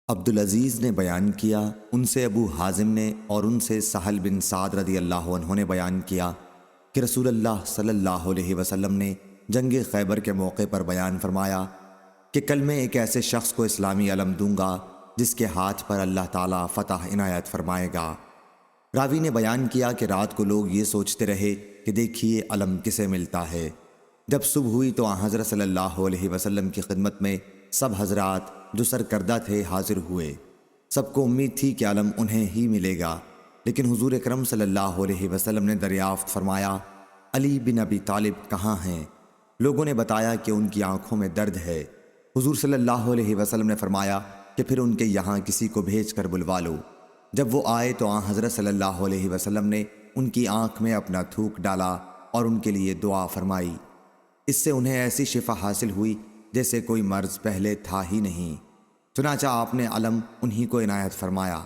عبدالعزیز نے بیان کیا، ان سے ابو حازم نے اور ان سے سہل بن سعد رضی اللہ عنہ نے بیان کیا کہ رسول اللہ صلی اللہ علیہ وسلم نے جنگ خیبر کے موقع پر بیان فرمایا کہ کل میں ایک ایسے شخص کو اسلامی علم دوں گا جس کے ہاتھ پر اللہ تعالیٰ فتح عنایت فرمائے گا۔ راوی نے بیان کیا کہ رات کو لوگ یہ سوچتے رہے کہ دیکھیے علم کسے ملتا ہے۔ جب صبح ہوئی تو حضرت صلی اللہ علیہ وسلم کی خدمت میں سب حضرات جو سرکردہ تھے حاضر ہوئے۔ سب کو امید تھی کہ علم انہیں ہی ملے گا، لیکن حضور اکرم صلی اللہ علیہ وسلم نے دریافت فرمایا، علی بن ابی طالب کہاں ہیں؟ لوگوں نے بتایا کہ ان کی آنکھوں میں درد ہے۔ حضور صلی اللہ علیہ وسلم نے فرمایا کہ پھر ان کے یہاں کسی کو بھیج کر بلوا لو۔ جب وہ آئے تو حضرت صلی اللہ علیہ وسلم نے ان کی آنکھ میں اپنا تھوک ڈالا اور ان کے لیے دعا فرمائی۔ اس سے انہیں ایسی شفا حاصل ہوئی جیسے کوئی مرض پہلے تھا ہی نہیں۔ چنانچہ آپ نے علم انہی کو عنایت فرمایا۔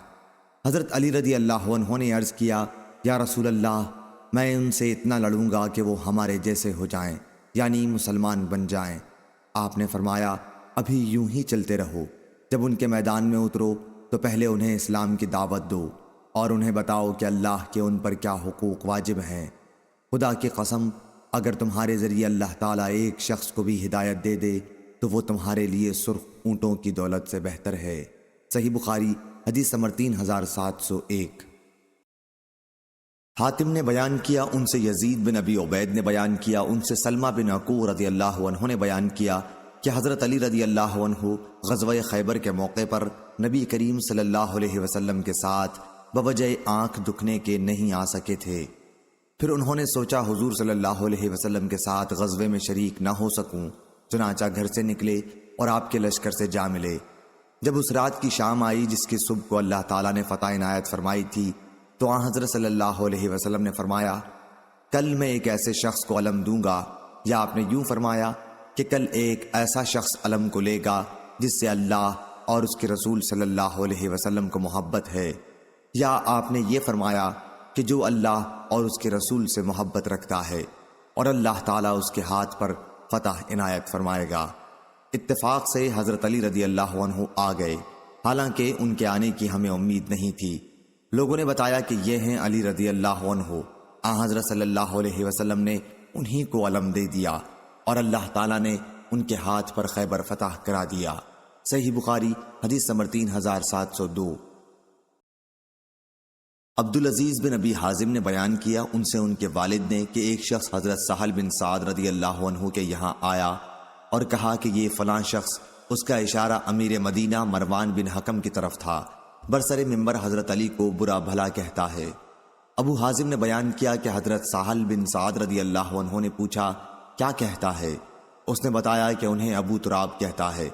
حضرت علی رضی اللہ عنہ نے عرض کیا، یا رسول اللہ، میں ان سے اتنا لڑوں گا کہ وہ ہمارے جیسے ہو جائیں، یعنی مسلمان بن جائیں۔ آپ نے فرمایا، ابھی یوں ہی چلتے رہو، جب ان کے میدان میں اترو تو پہلے انہیں اسلام کی دعوت دو اور انہیں بتاؤ کہ اللہ کے ان پر کیا حقوق واجب ہیں۔ خدا کی قسم، اگر تمہارے ذریعے اللہ تعالیٰ ایک شخص کو بھی ہدایت دے دے تو وہ تمہارے لیے سرخ اونٹوں کی دولت سے بہتر ہے۔ صحیح بخاری حدیث نمبر 3701۔ حاتم نے بیان کیا، ان سے یزید بن ابی عبید نے بیان کیا، ان سے سلمہ بن عقوع رضی اللہ عنہ نے بیان کیا کہ حضرت علی رضی اللہ عنہ غزوہ خیبر کے موقع پر نبی کریم صلی اللہ علیہ وسلم کے ساتھ بوجہ آنکھ دکھنے کے نہیں آ سکے تھے۔ پھر انہوں نے سوچا حضور صلی اللہ علیہ وسلم کے ساتھ غزوے میں شریک نہ ہو سکوں، چنانچہ گھر سے نکلے اور آپ کے لشکر سے جا ملے۔ جب اس رات کی شام آئی جس کی صبح کو اللہ تعالیٰ نے فتح عنایت فرمائی تھی تو حضرت صلی اللہ علیہ وسلم نے فرمایا، کل میں ایک ایسے شخص کو علم دوں گا، یا آپ نے یوں فرمایا کہ کل ایک ایسا شخص علم کو لے گا جس سے اللہ اور اس کے رسول صلی اللہ علیہ وسلم کو محبت ہے، یا آپ نے یہ فرمایا کہ جو اللہ اور اس کے رسول سے محبت رکھتا ہے اور اللہ تعالیٰ اس کے ہاتھ پر فتح عنایت فرمائے گا۔ اتفاق سے حضرت علی رضی اللہ عنہ آ گئے، حالانکہ ان کے آنے کی ہمیں امید نہیں تھی۔ لوگوں نے بتایا کہ یہ ہیں علی رضی اللہ عنہ۔ حضرت صلی اللہ علیہ وسلم نے انہی کو علم دے دیا اور اللہ تعالیٰ نے ان کے ہاتھ پر خیبر فتح کرا دیا۔ صحیح بخاری حدیث نمبر 3702۔ عبدالعزیز بن ابی حازم نے بیان کیا، ان سے ان کے والد نے کہ ایک شخص حضرت سہل بن سعد رضی اللہ عنہ کے یہاں آیا اور کہا کہ یہ فلاں شخص، اس کا اشارہ امیر مدینہ مروان بن حکم کی طرف تھا، برسر منبر حضرت علی کو برا بھلا کہتا ہے۔ ابو حازم نے بیان کیا کہ حضرت سہل بن سعد رضی اللہ عنہ نے پوچھا، کیا کہتا ہے؟ اس نے بتایا کہ انہیں ابو تراب کہتا ہے۔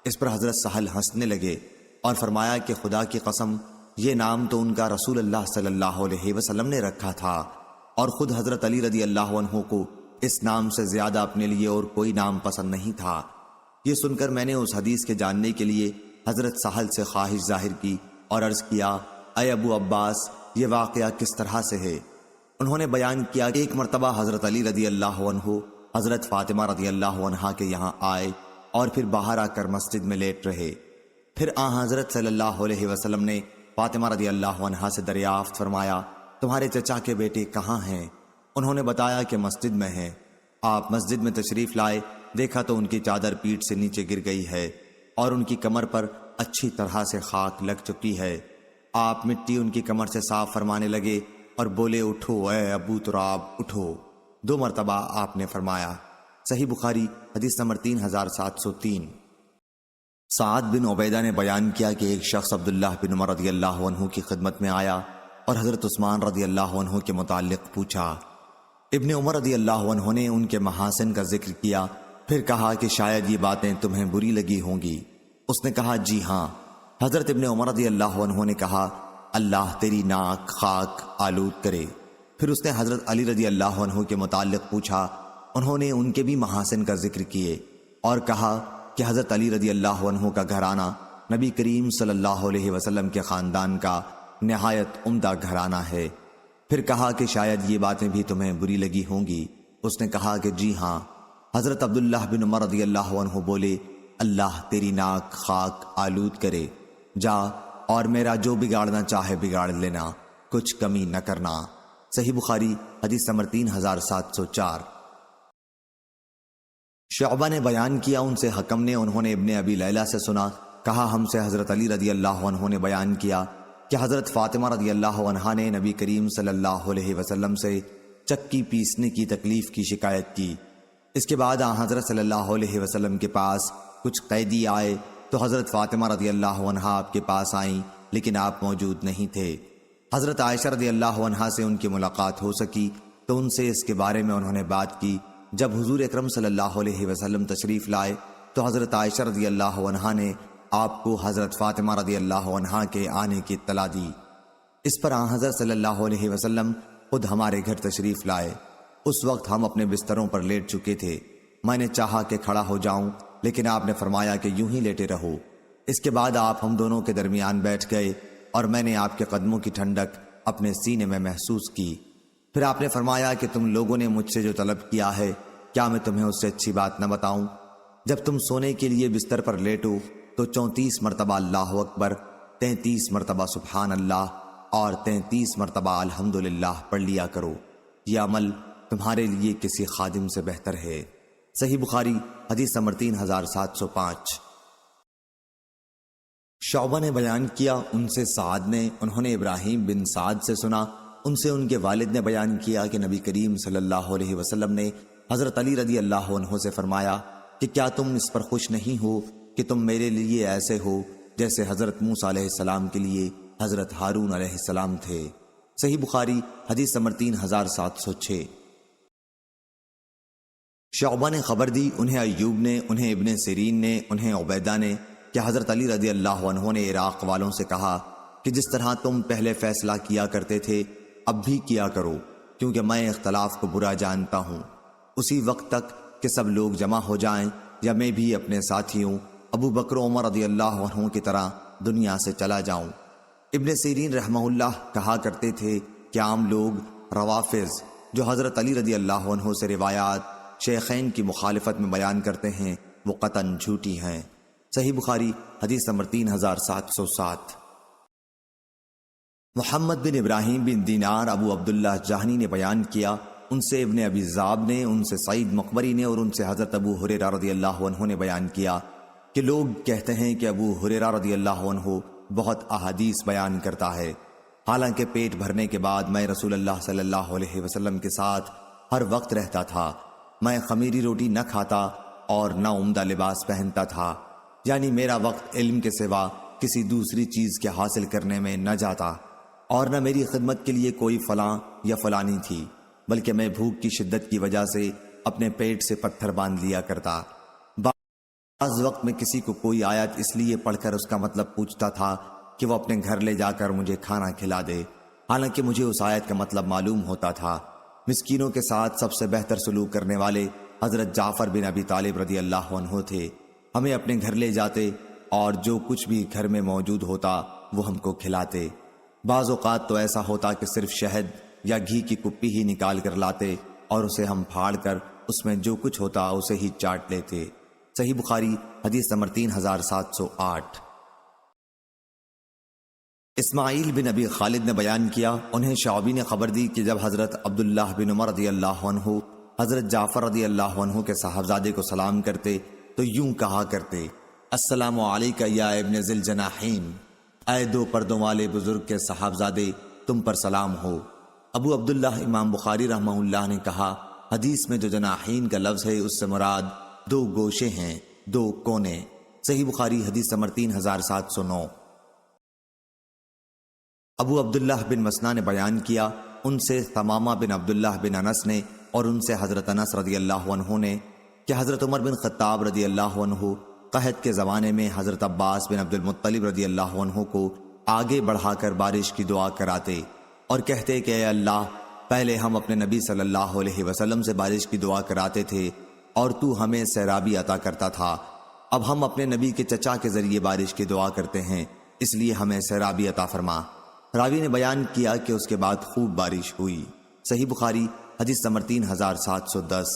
اس پر حضرت سہل ہنسنے لگے اور فرمایا کہ خدا کی قسم، یہ نام تو ان کا رسول اللہ صلی اللہ علیہ وسلم نے رکھا تھا، اور خود حضرت علی رضی اللہ عنہ کو اس نام سے زیادہ اپنے لیے اور کوئی نام پسند نہیں تھا۔ یہ سن کر میں نے اس حدیث کے جاننے کے لیے حضرت سہل سے خواہش ظاہر کی اور عرض کیا، اے ابو عباس، یہ واقعہ کس طرح سے ہے؟ انہوں نے بیان کیا کہ ایک مرتبہ حضرت علی رضی اللہ عنہ حضرت فاطمہ رضی اللہ عنہا کے یہاں آئے اور پھر باہر آ کر مسجد میں لیٹ رہے۔ پھر حضرت صلی اللہ علیہ وسلم نے فاطمہ رضی اللہ عنہا سے دریافت فرمایا، تمہارے چچا کے بیٹے کہاں ہیں؟ انہوں نے بتایا کہ مسجد میں ہیں۔ آپ مسجد میں تشریف لائے، دیکھا تو ان کی چادر پیٹھ سے نیچے گر گئی ہے اور ان کی کمر پر اچھی طرح سے خاک لگ چکی ہے۔ آپ مٹی ان کی کمر سے صاف فرمانے لگے اور بولے، اٹھو اے ابو تراب، اٹھو۔ 2 مرتبہ آپ نے فرمایا۔ صحیح بخاری حدیث نمبر 3703۔ سعد بن عبیدہ نے بیان کیا کہ ایک شخص عبداللہ بن عمر رضی اللہ عنہ کی خدمت میں آیا اور حضرت عثمان رضی اللہ عنہ کے متعلق پوچھا۔ ابن عمر رضی اللہ عنہ نے ان کے محاسن کا ذکر کیا، پھر کہا کہ شاید یہ باتیں تمہیں بری لگی ہوں گی۔ اس نے کہا، جی ہاں۔ حضرت ابن عمر رضی اللہ عنہ نے کہا، اللہ تیری ناک خاک آلود کرے۔ پھر اس نے حضرت علی رضی اللہ عنہ کے متعلق پوچھا، انہوں نے ان کے بھی محاسن کا ذکر کیے اور کہا کہ حضرت علی رضی اللہ عنہ کا گھرانہ نبی کریم صلی اللہ علیہ وسلم کے خاندان کا نہایت عمدہ گھرانہ ہے۔ پھر کہا کہ شاید یہ باتیں بھی تمہیں بری لگی ہوں گی۔ اس نے کہا کہ جی ہاں۔ حضرت عبداللہ بن عمر رضی اللہ عنہ بولے، اللہ تیری ناک خاک آلود کرے۔ جا اور میرا جو بگاڑنا چاہے بگاڑ لینا، کچھ کمی نہ کرنا۔ صحیح بخاری حدیث نمبر 3704۔ شعبہ نے بیان کیا ان سے حکم نے، انہوں نے ابن ابی لیلہ سے سنا، کہا ہم سے حضرت علی رضی اللہ عنہ نے بیان کیا کہ حضرت فاطمہ رضی اللہ عنہا نے نبی کریم صلی اللہ علیہ وسلم سے چکی پیسنے کی تکلیف کی شکایت کی۔ اس کے بعد حضرت صلی اللہ علیہ وسلم کے پاس کچھ قیدی آئے تو حضرت فاطمہ رضی اللہ عنہا آپ کے پاس آئیں، لیکن آپ موجود نہیں تھے۔ حضرت عائشہ رضی اللہ عنہا سے ان کی ملاقات ہو سکی تو ان سے اس کے بارے میں انہوں نے بات کی۔ جب حضور اکرم صلی اللہ علیہ وسلم تشریف لائے تو حضرت عائشہ رضی اللہ عنہا نے آپ کو حضرت فاطمہ رضی اللہ عنہا کے آنے کی اطلاع دی۔ اس پر حضرت صلی اللہ علیہ وسلم خود ہمارے گھر تشریف لائے۔ اس وقت ہم اپنے بستروں پر لیٹ چکے تھے۔ میں نے چاہا کہ کھڑا ہو جاؤں، لیکن آپ نے فرمایا کہ یوں ہی لیٹے رہو۔ اس کے بعد آپ ہم دونوں کے درمیان بیٹھ گئے اور میں نے آپ کے قدموں کی ٹھنڈک اپنے سینے میں محسوس کی۔ پھر آپ نے فرمایا کہ تم لوگوں نے مجھ سے جو طلب کیا ہے، کیا میں تمہیں اس سے اچھی بات نہ بتاؤں؟ جب تم سونے کے لیے بستر پر لیٹو تو 34 مرتبہ اللہ اکبر، 33 مرتبہ سبحان اللہ اور 33 مرتبہ الحمدللہ پڑھ لیا کرو۔ یہ عمل تمہارے لیے کسی خادم سے بہتر ہے۔ صحیح بخاری حدیث نمبر 3705۔ شعبہ نے بیان کیا ان سے سعد نے، انہوں نے ابراہیم بن سعد سے سنا، ان سے ان کے والد نے بیان کیا کہ نبی کریم صلی اللہ علیہ وسلم نے حضرت علی رضی اللہ عنہ سے فرمایا کہ کیا تم اس پر خوش نہیں ہو کہ تم میرے لیے ایسے ہو جیسے حضرت موسیٰ علیہ السلام کے لیے حضرت ہارون علیہ السلام تھے۔ صحیح بخاری حدیث نمبر 3706۔ شعبہ نے خبر دی، انہیں ایوب نے، انہیں ابن سیرین نے، انہیں عبیدہ نے کہ حضرت علی رضی اللہ عنہ نے عراق والوں سے کہا کہ جس طرح تم پہلے فیصلہ کیا کرتے تھے اب بھی کیا کرو، کیونکہ میں اختلاف کو برا جانتا ہوں۔ اسی وقت تک کہ سب لوگ جمع ہو جائیں یا میں بھی اپنے ساتھیوں ابو بکر و عمر رضی اللہ عنہ کی طرح دنیا سے چلا جاؤں۔ ابن سیرین رحمہ اللہ کہا کرتے تھے کہ عام لوگ روافض جو حضرت علی رضی اللہ عنہ سے روایات شیخین کی مخالفت میں بیان کرتے ہیں وہ قطعاً جھوٹی ہیں۔ صحیح بخاری حدیث نمبر 3707۔ محمد بن ابراہیم بن دینار ابو عبداللہ جہنی نے بیان کیا، ان سے ابن ابی ذئب نے، ان سے سعید مقبری نے اور ان سے حضرت ابو ہریرہ رضی اللہ عنہ نے بیان کیا کہ لوگ کہتے ہیں کہ ابو ہریرہ رضی اللہ عنہ بہت احادیث بیان کرتا ہے، حالانکہ پیٹ بھرنے کے بعد میں رسول اللہ صلی اللہ علیہ وسلم کے ساتھ ہر وقت رہتا تھا۔ میں خمیری روٹی نہ کھاتا اور نہ عمدہ لباس پہنتا تھا، یعنی میرا وقت علم کے سوا کسی دوسری چیز کے حاصل کرنے میں نہ جاتا، اور نہ میری خدمت کے لیے کوئی فلاں یا فلانی تھی، بلکہ میں بھوک کی شدت کی وجہ سے اپنے پیٹ سے پتھر باندھ لیا کرتا۔ بعض وقت میں کسی کو کوئی آیت اس لیے پڑھ کر اس کا مطلب پوچھتا تھا کہ وہ اپنے گھر لے جا کر مجھے کھانا کھلا دے، حالانکہ مجھے اس آیت کا مطلب معلوم ہوتا تھا۔ مسکینوں کے ساتھ سب سے بہتر سلوک کرنے والے حضرت جعفر بن ابی طالب رضی اللہ عنہ تھے، ہمیں اپنے گھر لے جاتے اور جو کچھ بھی گھر میں موجود ہوتا وہ ہم کو کھلاتے۔ بعض اوقات تو ایسا ہوتا کہ صرف شہد یا گھی کی کپی ہی نکال کر لاتے اور اسے ہم پھاڑ کر اس میں جو کچھ ہوتا اسے ہی چاٹ لیتے۔ صحیح بخاری حدیث نمبر 3708۔ اسماعیل بن ابی خالد نے بیان کیا، انہیں شعبی نے خبر دی کہ جب حضرت عبداللہ بن عمر رضی اللہ عنہ حضرت جعفر رضی اللہ عنہ کے صاحبزادے کو سلام کرتے تو یوں کہا کرتے، السلام علیکہ یا ابن ذی الجناحین، اے دو پردوں والے بزرگ کے صاحبزادے، تم پر سلام ہو۔ ابو عبداللہ امام بخاری رحمہ اللہ نے کہا، حدیث میں جو جناحین کا لفظ ہے اس سے مراد دو گوشے ہیں، دو کونے۔ صحیح بخاری حدیث نمبر 3709۔ ابو عبداللہ بن مسنا نے بیان کیا، ان سے ثمامہ بن عبداللہ بن انس نے اور ان سے حضرت انس رضی اللہ عنہ نے کہ حضرت عمر بن خطاب رضی اللہ عنہ قحط کے زمانے میں حضرت عباس بن عبد المطلب رضی اللہ عنہ کو آگے بڑھا کر بارش کی دعا کراتے اور کہتے کہ اے اللہ، پہلے ہم اپنے نبی صلی اللہ علیہ وسلم سے بارش کی دعا کراتے تھے اور تو ہمیں سیرابی عطا کرتا تھا، اب ہم اپنے نبی کے چچا کے ذریعے بارش کی دعا کرتے ہیں، اس لیے ہمیں سیرابی عطا فرما۔ راوی نے بیان کیا کہ اس کے بعد خوب بارش ہوئی۔ صحیح بخاری حدیث نمبر 3710۔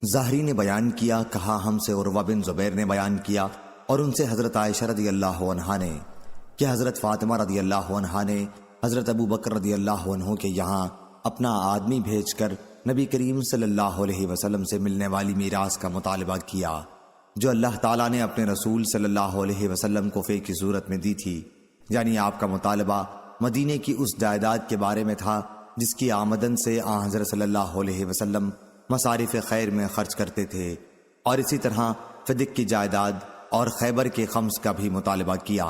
زہری نے بیان کیا، کہا ہم سے عروہ بن زبیر نے بیان کیا اور ان سے حضرت عائشہ رضی اللہ عنہا نے کہ حضرت فاطمہ رضی اللہ عنہا نے حضرت ابو بکر رضی اللہ عنہ کے یہاں اپنا آدمی بھیج کر نبی کریم صلی اللہ علیہ وسلم سے ملنے والی میراث کا مطالبہ کیا جو اللہ تعالیٰ نے اپنے رسول صلی اللہ علیہ وسلم کو فے کی صورت میں دی تھی، یعنی آپ کا مطالبہ مدینے کی اس جائیداد کے بارے میں تھا جس کی آمدن سے آن حضرت صلی اللہ علیہ وسلم مصارف خیر میں خرچ کرتے تھے، اور اسی طرح فدق کی جائیداد اور خیبر کے خمس کا بھی مطالبہ کیا۔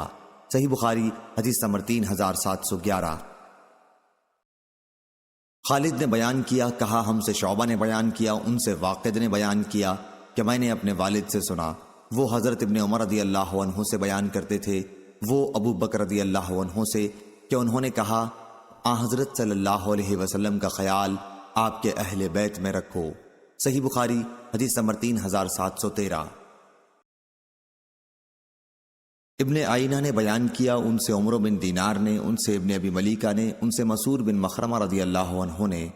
صحیح بخاری حدیث نمبر 3711۔ خالد نے بیان کیا، کہا ہم سے شعبہ نے بیان کیا، ان سے واقد نے بیان کیا کہ میں نے اپنے والد سے سنا، وہ حضرت ابن عمر رضی اللہ عنہ سے بیان کرتے تھے، وہ ابو بکر رضی اللہ عنہ سے کہ انہوں نے کہا آن حضرت صلی اللہ علیہ وسلم کا خیال آپ کے اہل بیت میں رکھو۔ صحیح بخاری حدیث نمبر 3713۔ ابن آئینہ نے بیان کیا، ان سے عمرو بن دینار نے، ان سے ابن ابی ملیکہ نے، ان سے مسعود بن مخرمہ رضی اللہ عنہ نے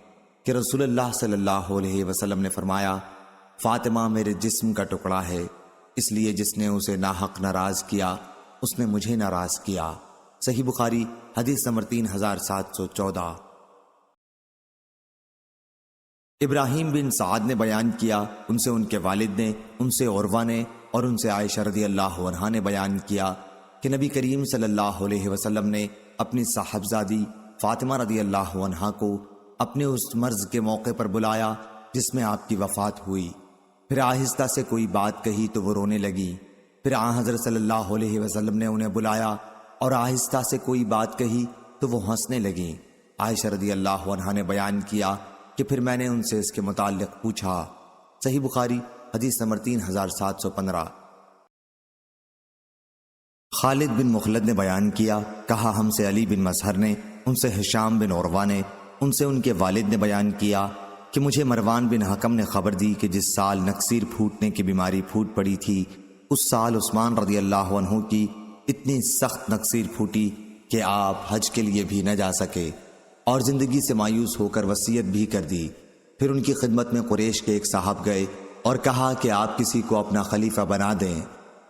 کہ رسول اللہ صلی اللہ علیہ وسلم نے فرمایا فاطمہ میرے جسم کا ٹکڑا ہے، اس لیے جس نے اسے ناحق ناراض کیا اس نے مجھے ناراض کیا۔ صحیح بخاری حدیث نمبر 3714۔ ابراہیم بن سعد نے بیان کیا، ان سے ان کے والد نے، ان سے عروہ نے اور ان سے عائشہ رضی اللہ عنہا نے بیان کیا کہ نبی کریم صلی اللہ علیہ وسلم نے اپنی صاحبزادی فاطمہ رضی اللہ عنہا کو اپنے اس مرض کے موقع پر بلایا جس میں آپ کی وفات ہوئی، پھر آہستہ سے کوئی بات کہی تو وہ رونے لگی، پھر آن حضرت صلی اللہ علیہ وسلم نے انہیں بلایا اور آہستہ سے کوئی بات کہی تو وہ ہنسنے لگیں۔ عائشہ رضی اللہ عنہا نے بیان کیا کہ پھر میں نے ان سے اس کے متعلق پوچھا۔ صحیح بخاری حدیث نمبر 3715۔ خالد بن مخلد نے بیان کیا، کہا ہم سے علی بن مظہر نے، ان سے ہشام بن عروہ نے، ان سے ان کے والد نے بیان کیا کہ مجھے مروان بن حکم نے خبر دی کہ جس سال نکسیر پھوٹنے کی بیماری پھوٹ پڑی تھی اس سال عثمان رضی اللہ عنہ کی اتنی سخت نکسیر پھوٹی کہ آپ حج کے لیے بھی نہ جا سکے اور زندگی سے مایوس ہو کر وصیت بھی کر دی۔ پھر ان کی خدمت میں قریش کے ایک صاحب گئے اور کہا کہ آپ کسی کو اپنا خلیفہ بنا دیں۔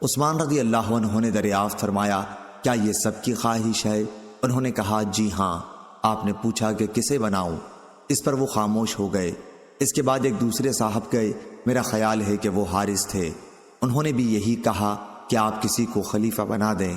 عثمان رضی اللہ عنہ نے دریافت فرمایا کیا یہ سب کی خواہش ہے؟ انہوں نے کہا جی ہاں۔ آپ نے پوچھا کہ کسے بناؤں؟ اس پر وہ خاموش ہو گئے۔ اس کے بعد ایک دوسرے صاحب گئے، میرا خیال ہے کہ وہ حارث تھے، انہوں نے بھی یہی کہا کہ آپ کسی کو خلیفہ بنا دیں۔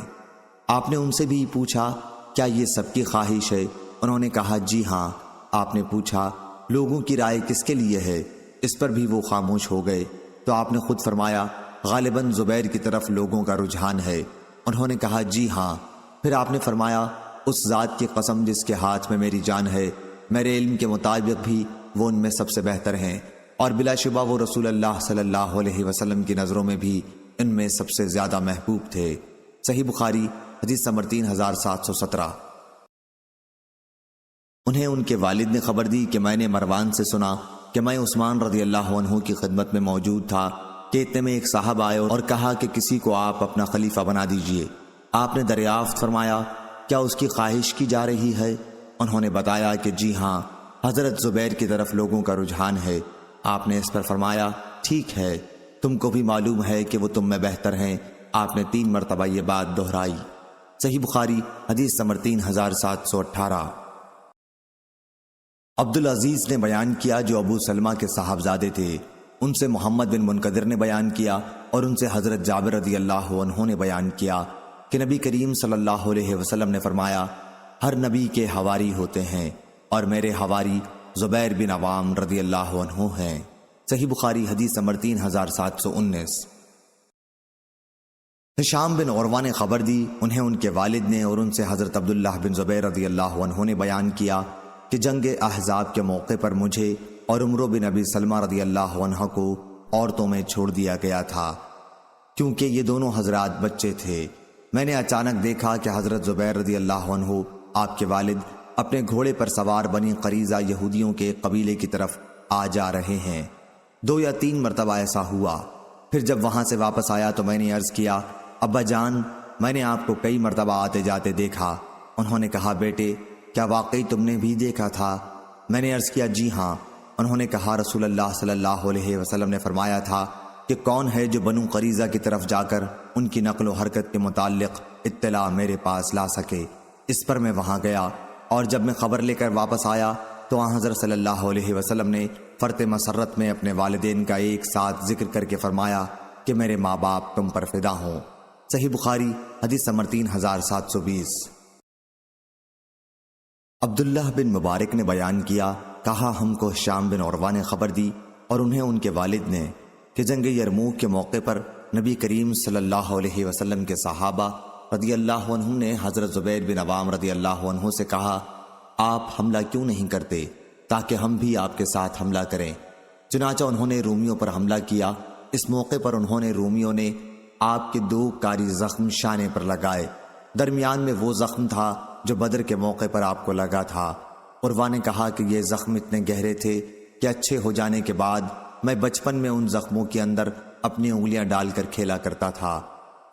آپ نے ان سے بھی پوچھا کیا یہ سب کی خواہش ہے؟ انہوں نے کہا جی ہاں۔ آپ نے پوچھا لوگوں کی رائے کس کے لیے ہے؟ اس پر بھی وہ خاموش ہو گئے تو آپ نے خود فرمایا غالباً زبیر کی طرف لوگوں کا رجحان ہے۔ انہوں نے کہا جی ہاں۔ پھر آپ نے فرمایا اس ذات کی قسم جس کے ہاتھ میں میری جان ہے، میرے علم کے مطابق بھی وہ ان میں سب سے بہتر ہیں، اور بلا شبہ وہ رسول اللہ صلی اللہ علیہ وسلم کی نظروں میں بھی ان میں سب سے زیادہ محبوب تھے۔ صحیح بخاری حدیث نمبر 3717۔ انہیں ان کے والد نے خبر دی کہ میں نے مروان سے سنا کہ میں عثمان رضی اللہ عنہ کی خدمت میں موجود تھا کہ اتنے میں ایک صاحب آئے اور کہا کہ کسی کو آپ اپنا خلیفہ بنا دیجئے۔ آپ نے دریافت فرمایا کیا اس کی خواہش کی جا رہی ہے؟ انہوں نے بتایا کہ جی ہاں، حضرت زبیر کی طرف لوگوں کا رجحان ہے۔ آپ نے اس پر فرمایا ٹھیک ہے، تم کو بھی معلوم ہے کہ وہ تم میں بہتر ہیں۔ آپ نے 3 مرتبہ یہ بات دہرائی۔ صحیح بخاری حدیث نمبر 3718۔ عبدالعزیز نے بیان کیا جو ابو سلمہ کے صاحبزادے تھے، ان سے محمد بن منقدر نے بیان کیا اور ان سے حضرت جابر رضی اللہ عنہ نے بیان کیا کہ نبی کریم صلی اللہ علیہ وسلم نے فرمایا ہر نبی کے حواری ہوتے ہیں اور میرے حواری زبیر بن عوام رضی اللہ عنہ ہیں۔ صحیح بخاری حدیث نمبر 3719۔ ہشام بن عروہ نے خبر دی، انہیں ان کے والد نے اور ان سے حضرت عبداللہ بن زبیر رضی اللہ عنہ نے بیان کیا کہ جنگ احزاب کے موقع پر مجھے اور عمرو بن ابی سلمہ رضی اللہ عنہ کو عورتوں میں چھوڑ دیا گیا تھا کیونکہ یہ دونوں حضرات بچے تھے۔ میں نے اچانک دیکھا کہ حضرت زبیر رضی اللہ عنہ آپ کے والد اپنے گھوڑے پر سوار بنی قریظہ یہودیوں کے قبیلے کی طرف آ جا رہے ہیں۔ 2 یا 3 مرتبہ ایسا ہوا۔ پھر جب وہاں سے واپس آیا تو میں نے عرض کیا ابا جان میں نے آپ کو کئی مرتبہ آتے جاتے دیکھا۔ انہوں نے کہا بیٹے کیا واقعی تم نے بھی دیکھا تھا؟ میں نے عرض کیا جی ہاں۔ انہوں نے کہا رسول اللہ صلی اللہ علیہ وسلم نے فرمایا تھا کہ کون ہے جو بنو قریظہ کی طرف جا کر ان کی نقل و حرکت کے متعلق اطلاع میرے پاس لا سکے۔ اس پر میں وہاں گیا، اور جب میں خبر لے کر واپس آیا تو حضرت صلی اللہ علیہ وسلم نے فرط مسرت میں اپنے والدین کا ایک ساتھ ذکر کر کے فرمایا کہ میرے ماں باپ تم پر فدا ہوں۔ صحیح بخاری حدیث نمبر 3720۔ عبداللہ بن مبارک نے بیان کیا، کہا ہم کو شام بن عروہ نے خبر دی اور انہیں ان کے والد نے کہ جنگ یرموک کے موقع پر نبی کریم صلی اللہ علیہ وسلم کے صحابہ رضی اللہ عنہ نے حضرت زبیر بن عوام رضی اللہ عنہ سے کہا، آپ حملہ کیوں نہیں کرتے تاکہ ہم بھی آپ کے ساتھ حملہ کریں۔ چنانچہ انہوں نے رومیوں پر حملہ کیا۔ اس موقع پر انہوں نے رومیوں نے آپ کے 2 کاری زخم شانے پر لگائے، درمیان میں وہ زخم تھا جو بدر کے موقع پر آپ کو لگا تھا۔ عروہ نے کہا کہ یہ زخم اتنے گہرے تھے کہ اچھے ہو جانے کے بعد میں بچپن میں ان زخموں کے اندر اپنی انگلیاں ڈال کر کھیلا کرتا تھا۔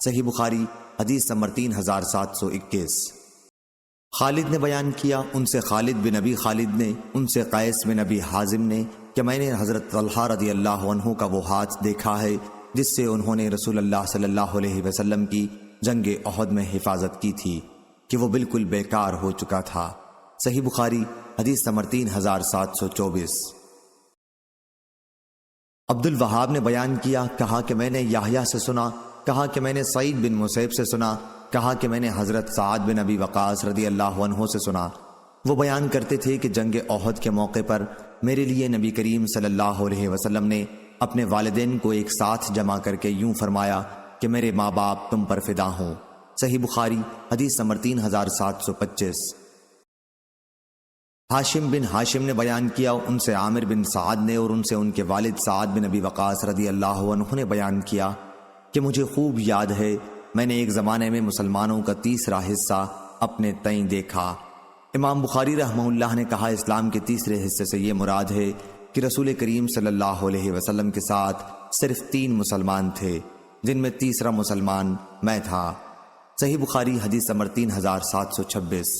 صحیح بخاری حدیث نمبر 3721۔ خالد نے بیان کیا، ان سے خالد بن ابی خالد نے ان سے قیس بن ابی حازم نے کہ میں نے حضرت طلحہ رضی اللہ عنہ کا وہ ہاتھ دیکھا ہے جس سے انہوں نے رسول اللہ صلی اللہ علیہ وسلم کی جنگ احد میں حفاظت کی تھی کہ وہ بالکل بیکار ہو چکا تھا۔ صحیح بخاری حدیث نمبر 3724۔ عبد الوہاب نے بیان کیا، کہا کہ میں نے یحییٰ سے سنا، کہا کہ میں نے سعید بن مسیب سے سنا، کہا کہ میں نے حضرت سعد بن ابی وقاص رضی اللہ عنہ سے سنا۔ وہ بیان کرتے تھے کہ جنگ احد کے موقع پر میرے لیے نبی کریم صلی اللہ علیہ وسلم نے اپنے والدین کو ایک ساتھ جمع کر کے یوں فرمایا کہ میرے ماں باپ تم پر فدا ہوں۔ صحیح بخاری حدیث نمبر 3725۔ ہاشم بن ہاشم نے بیان کیا، ان سے عامر بن سعد نے اور ان سے ان کے والد سعد بن ابی وقاص رضی اللہ عنہ نے بیان کیا کہ مجھے خوب یاد ہے میں نے ایک زمانے میں مسلمانوں کا تیسرا حصہ اپنے تئیں دیکھا۔ امام بخاری رحمہ اللہ نے کہا، اسلام کے تیسرے حصے سے یہ مراد ہے کہ رسول کریم صلی اللہ علیہ وسلم کے ساتھ صرف 3 مسلمان تھے، جن میں تیسرا مسلمان میں تھا۔ صحیح بخاری حدیث نمبر 3726۔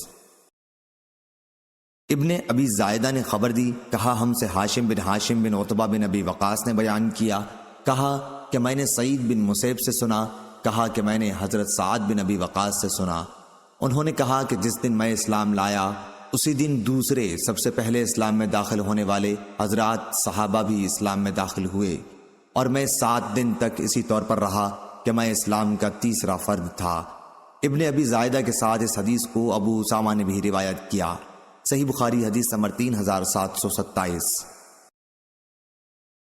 ابن ابی زائدہ نے خبر دی، کہا ہم سے ہاشم بن عتبہ بن ابی وقاص نے بیان کیا، کہا کہ میں نے سعید بن مسیب سے سنا، کہا کہ میں نے حضرت سعد بن ابی وقاص سے سنا۔ انہوں نے کہا کہ جس دن میں اسلام لایا اسی دن دوسرے سب سے پہلے اسلام میں داخل ہونے والے حضرات صحابہ بھی اسلام میں داخل ہوئے، اور میں 7 دن تک اسی طور پر رہا کہ میں اسلام کا تیسرا فرد تھا۔ ابن ابی زائدہ کے ساتھ اس حدیث کو ابو اسامہ نے بھی روایت کیا۔ صحیح بخاری حدیث نمبر 3727۔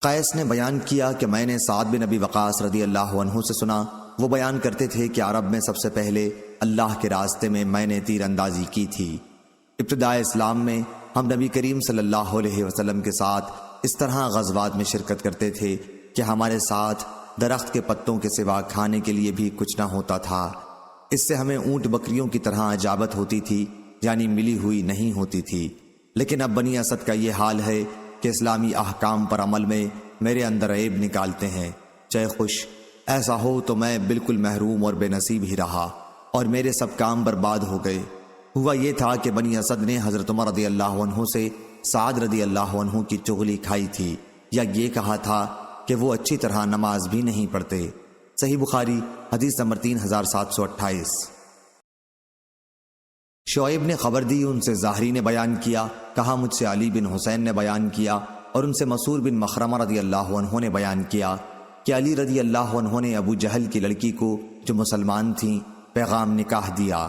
قیس نے بیان کیا کہ میں نے سعد بن ابی وقاص رضی اللہ عنہ سے سنا، وہ بیان کرتے تھے کہ عرب میں سب سے پہلے اللہ کے راستے میں نے تیر اندازی کی تھی۔ ابتدائے اسلام میں ہم نبی کریم صلی اللہ علیہ وسلم کے ساتھ اس طرح غزوات میں شرکت کرتے تھے کہ ہمارے ساتھ درخت کے پتوں کے سوا کھانے کے لیے بھی کچھ نہ ہوتا تھا۔ اس سے ہمیں اونٹ بکریوں کی طرح اجابت ہوتی تھی، یعنی ملی ہوئی نہیں ہوتی تھی۔ لیکن اب بنی اسد کا یہ حال ہے کہ اسلامی احکام پر عمل میں میرے اندر عیب نکالتے ہیں، چاہے خوش۔ ایسا ہو تو میں بالکل محروم اور بے نصیب ہی رہا اور میرے سب کام برباد ہو گئے۔ ہوا یہ تھا کہ بنی اسد نے حضرت عمر رضی اللہ عنہ سے سعد رضی اللہ عنہ کی چغلی کھائی تھی، یا یہ کہا تھا کہ وہ اچھی طرح نماز بھی نہیں پڑھتے۔ صحیح بخاری حدیث نمبر 3728۔ شعیب نے خبر دی، ان سے زاہری نے بیان کیا، کہا مجھ سے علی بن حسین نے بیان کیا، اور ان سے مسعور بن مخرمہ رضی اللہ عنہ نے بیان کیا کہ علی رضی اللہ عنہ نے ابو جہل کی لڑکی کو جو مسلمان تھیں پیغام نکاح دیا۔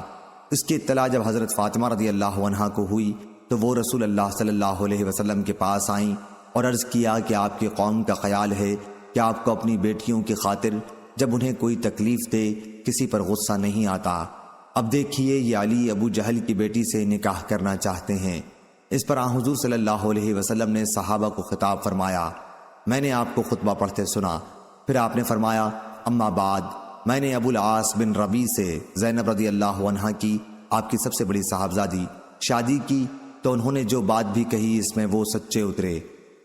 اس کی اطلاع جب حضرت فاطمہ رضی اللہ عنہا کو ہوئی تو وہ رسول اللہ صلی اللہ علیہ وسلم کے پاس آئیں اور عرض کیا کہ آپ کی قوم کا خیال ہے کہ آپ کو اپنی بیٹیوں کی خاطر جب انہیں کوئی تکلیف دے کسی پر غصہ نہیں آتا۔ اب دیکھیے یہ علی ابو جہل کی بیٹی سے نکاح کرنا چاہتے ہیں۔ اس پر آن حضور صلی اللہ علیہ وسلم نے صحابہ کو خطاب فرمایا، میں نے آپ کو خطبہ پڑھتے سنا۔ پھر آپ نے فرمایا، اما بعد، میں نے ابو العاص بن ربیع سے زینب رضی اللہ عنہا کی، آپ کی سب سے بڑی صاحبزادی، شادی کی تو انہوں نے جو بات بھی کہی اس میں وہ سچے اترے،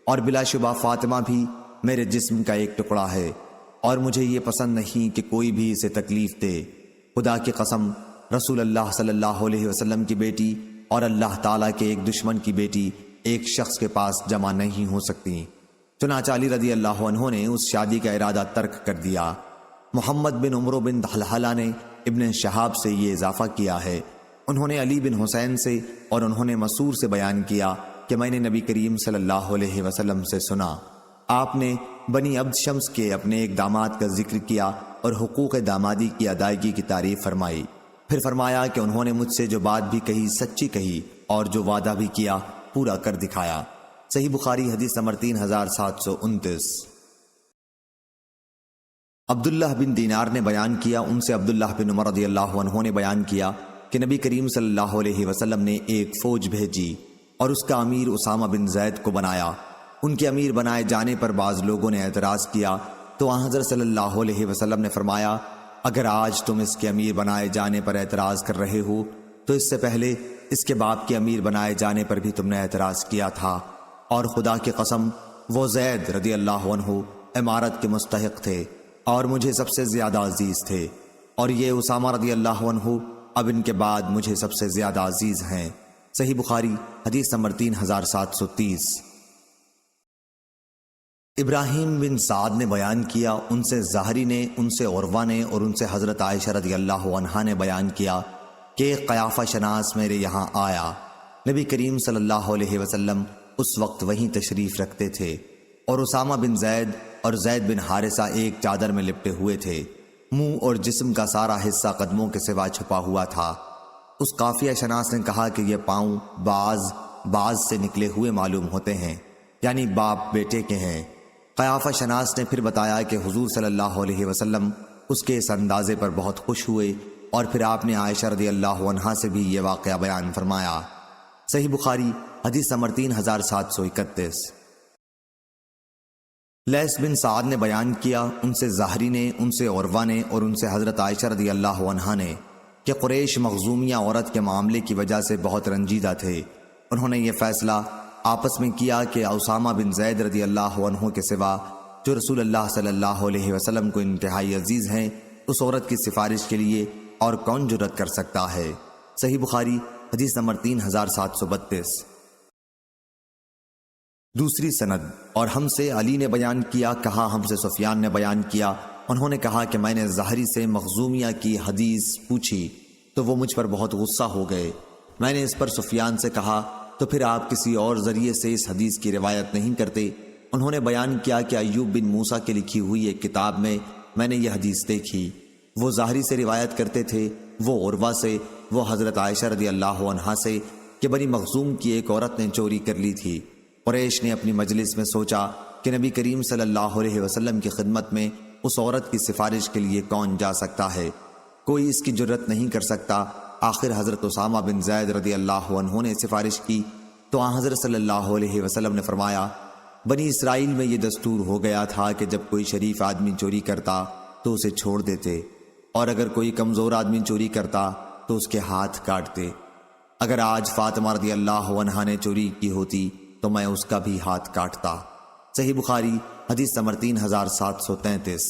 اور بلا شبہ فاطمہ بھی میرے جسم کا ایک ٹکڑا ہے، اور مجھے یہ پسند نہیں کہ کوئی بھی اسے تکلیف دے۔ خدا کی قسم، رسول اللہ صلی اللہ علیہ وسلم کی بیٹی اور اللہ تعالیٰ کے ایک دشمن کی بیٹی ایک شخص کے پاس جمع نہیں ہو سکتی۔ چنانچہ علی رضی اللہ عنہ نے اس شادی کا ارادہ ترک کر دیا۔ محمد بن عمرو بن حلحلہ نے ابن شہاب سے یہ اضافہ کیا ہے۔ انہوں نے علی بن حسین سے اور انہوں نے مسعور سے بیان کیا کہ میں نے نبی کریم صلی اللہ علیہ وسلم سے سنا، آپ نے بنی عبد شمس کے اپنے ایک داماد کا ذکر کیا اور حقوق دامادی کی ادائیگی کی تعریف فرمائی، پھر فرمایا کہ انہوں نے مجھ سے جو بات بھی کہی سچی کہی اور جو وعدہ بھی کیا پورا کر دکھایا۔ صحیح بخاری حدیث نمبر 3729۔ عبداللہ بن دینار نے بیان کیا، ان سے عبداللہ بن عمر رضی اللہ عنہ نے بیان کیا کہ نبی کریم صلی اللہ علیہ وسلم نے ایک فوج بھیجی اور اس کا امیر اسامہ بن زید کو بنایا۔ ان کے امیر بنائے جانے پر بعض لوگوں نے اعتراض کیا تو حضرت صلی اللہ علیہ وسلم نے فرمایا، اگر آج تم اس کے امیر بنائے جانے پر اعتراض کر رہے ہو تو اس سے پہلے اس کے باپ کے امیر بنائے جانے پر بھی تم نے اعتراض کیا تھا، اور خدا کی قسم وہ زید رضی اللہ عنہ امارت کے مستحق تھے اور مجھے سب سے زیادہ عزیز تھے، اور یہ اسامہ رضی اللہ عنہ اب ان کے بعد مجھے سب سے زیادہ عزیز ہیں۔ صحیح بخاری حدیث نمبر 3730۔ ابراہیم بن سعد نے بیان کیا، ان سے زہری نے، ان سے عروہ نے اور ان سے حضرت عائشہ رضی اللہ عنہا نے بیان کیا کہ ایک قیافہ شناس میرے یہاں آیا۔ نبی کریم صلی اللہ علیہ وسلم اس وقت وہیں تشریف رکھتے تھے اور اسامہ بن زید اور زید بن حارثہ ایک چادر میں لپٹے ہوئے تھے، منہ اور جسم کا سارا حصہ قدموں کے سوا چھپا ہوا تھا۔ اس قافیہ شناس نے کہا کہ یہ پاؤں باز سے نکلے ہوئے معلوم ہوتے ہیں، یعنی باپ بیٹے کے ہیں۔ قیافہ شناس نے پھر بتایا کہ حضور صلی اللہ علیہ وسلم اس کے اس اندازے پر بہت خوش ہوئے، اور پھر آپ نے عائشہ رضی اللہ عنہا سے بھی یہ واقعہ بیان فرمایا۔ صحیح بخاری حدیث نمبر 3731۔ لیث بن سعد نے بیان کیا، ان سے زہری نے، ان سے عروہ نے اور ان سے حضرت عائشہ رضی اللہ عنہا نے کہ قریش مخزومیہ عورت کے معاملے کی وجہ سے بہت رنجیدہ تھے۔ انہوں نے یہ فیصلہ آپس میں کیا کہ اسامہ بن زید رضی اللہ عنہ کے سوا جو رسول اللہ صلی اللہ علیہ وسلم کو انتہائی عزیز ہیں، اس عورت کی سفارش کے لیے اور کون جرأت کر سکتا ہے۔ صحیح بخاری حدیث نمبر 3732۔ دوسری سند، اور ہم سے علی نے بیان کیا، کہا ہم سے سفیان نے بیان کیا، انہوں نے کہا کہ میں نے زہری سے مخزومیہ کی حدیث پوچھی تو وہ مجھ پر بہت غصہ ہو گئے۔ میں نے اس پر سفیان سے کہا تو پھر آپ کسی اور ذریعے سے اس حدیث کی روایت نہیں کرتے؟ انہوں نے بیان کیا کہ ایوب بن موسیٰ کی لکھی ہوئی ایک کتاب میں نے یہ حدیث دیکھی، وہ زہری سے روایت کرتے تھے، وہ عروہ سے، وہ حضرت عائشہ رضی اللہ عنہا سے کہ بنی مخزوم کی ایک عورت نے چوری کر لی تھی۔ قریش نے اپنی مجلس میں سوچا کہ نبی کریم صلی اللہ علیہ وسلم کی خدمت میں اس عورت کی سفارش کے لیے کون جا سکتا ہے؟ کوئی اس کی جرأت نہیں کر سکتا۔ آخر حضرت اسامہ بن زید رضی اللہ عنہ نے سفارش کی تو حضرت صلی اللہ علیہ وسلم نے فرمایا، بنی اسرائیل میں یہ دستور ہو گیا تھا کہ جب کوئی شریف آدمی چوری کرتا تو اسے چھوڑ دیتے، اور اگر کوئی کمزور آدمی چوری کرتا تو اس کے ہاتھ کاٹتے۔ اگر آج فاطمہ رضی اللہ عنہا نے چوری کی ہوتی تو میں اس کا بھی ہاتھ کاٹتا۔ صحیح بخاری حدیث نمبر 3733۔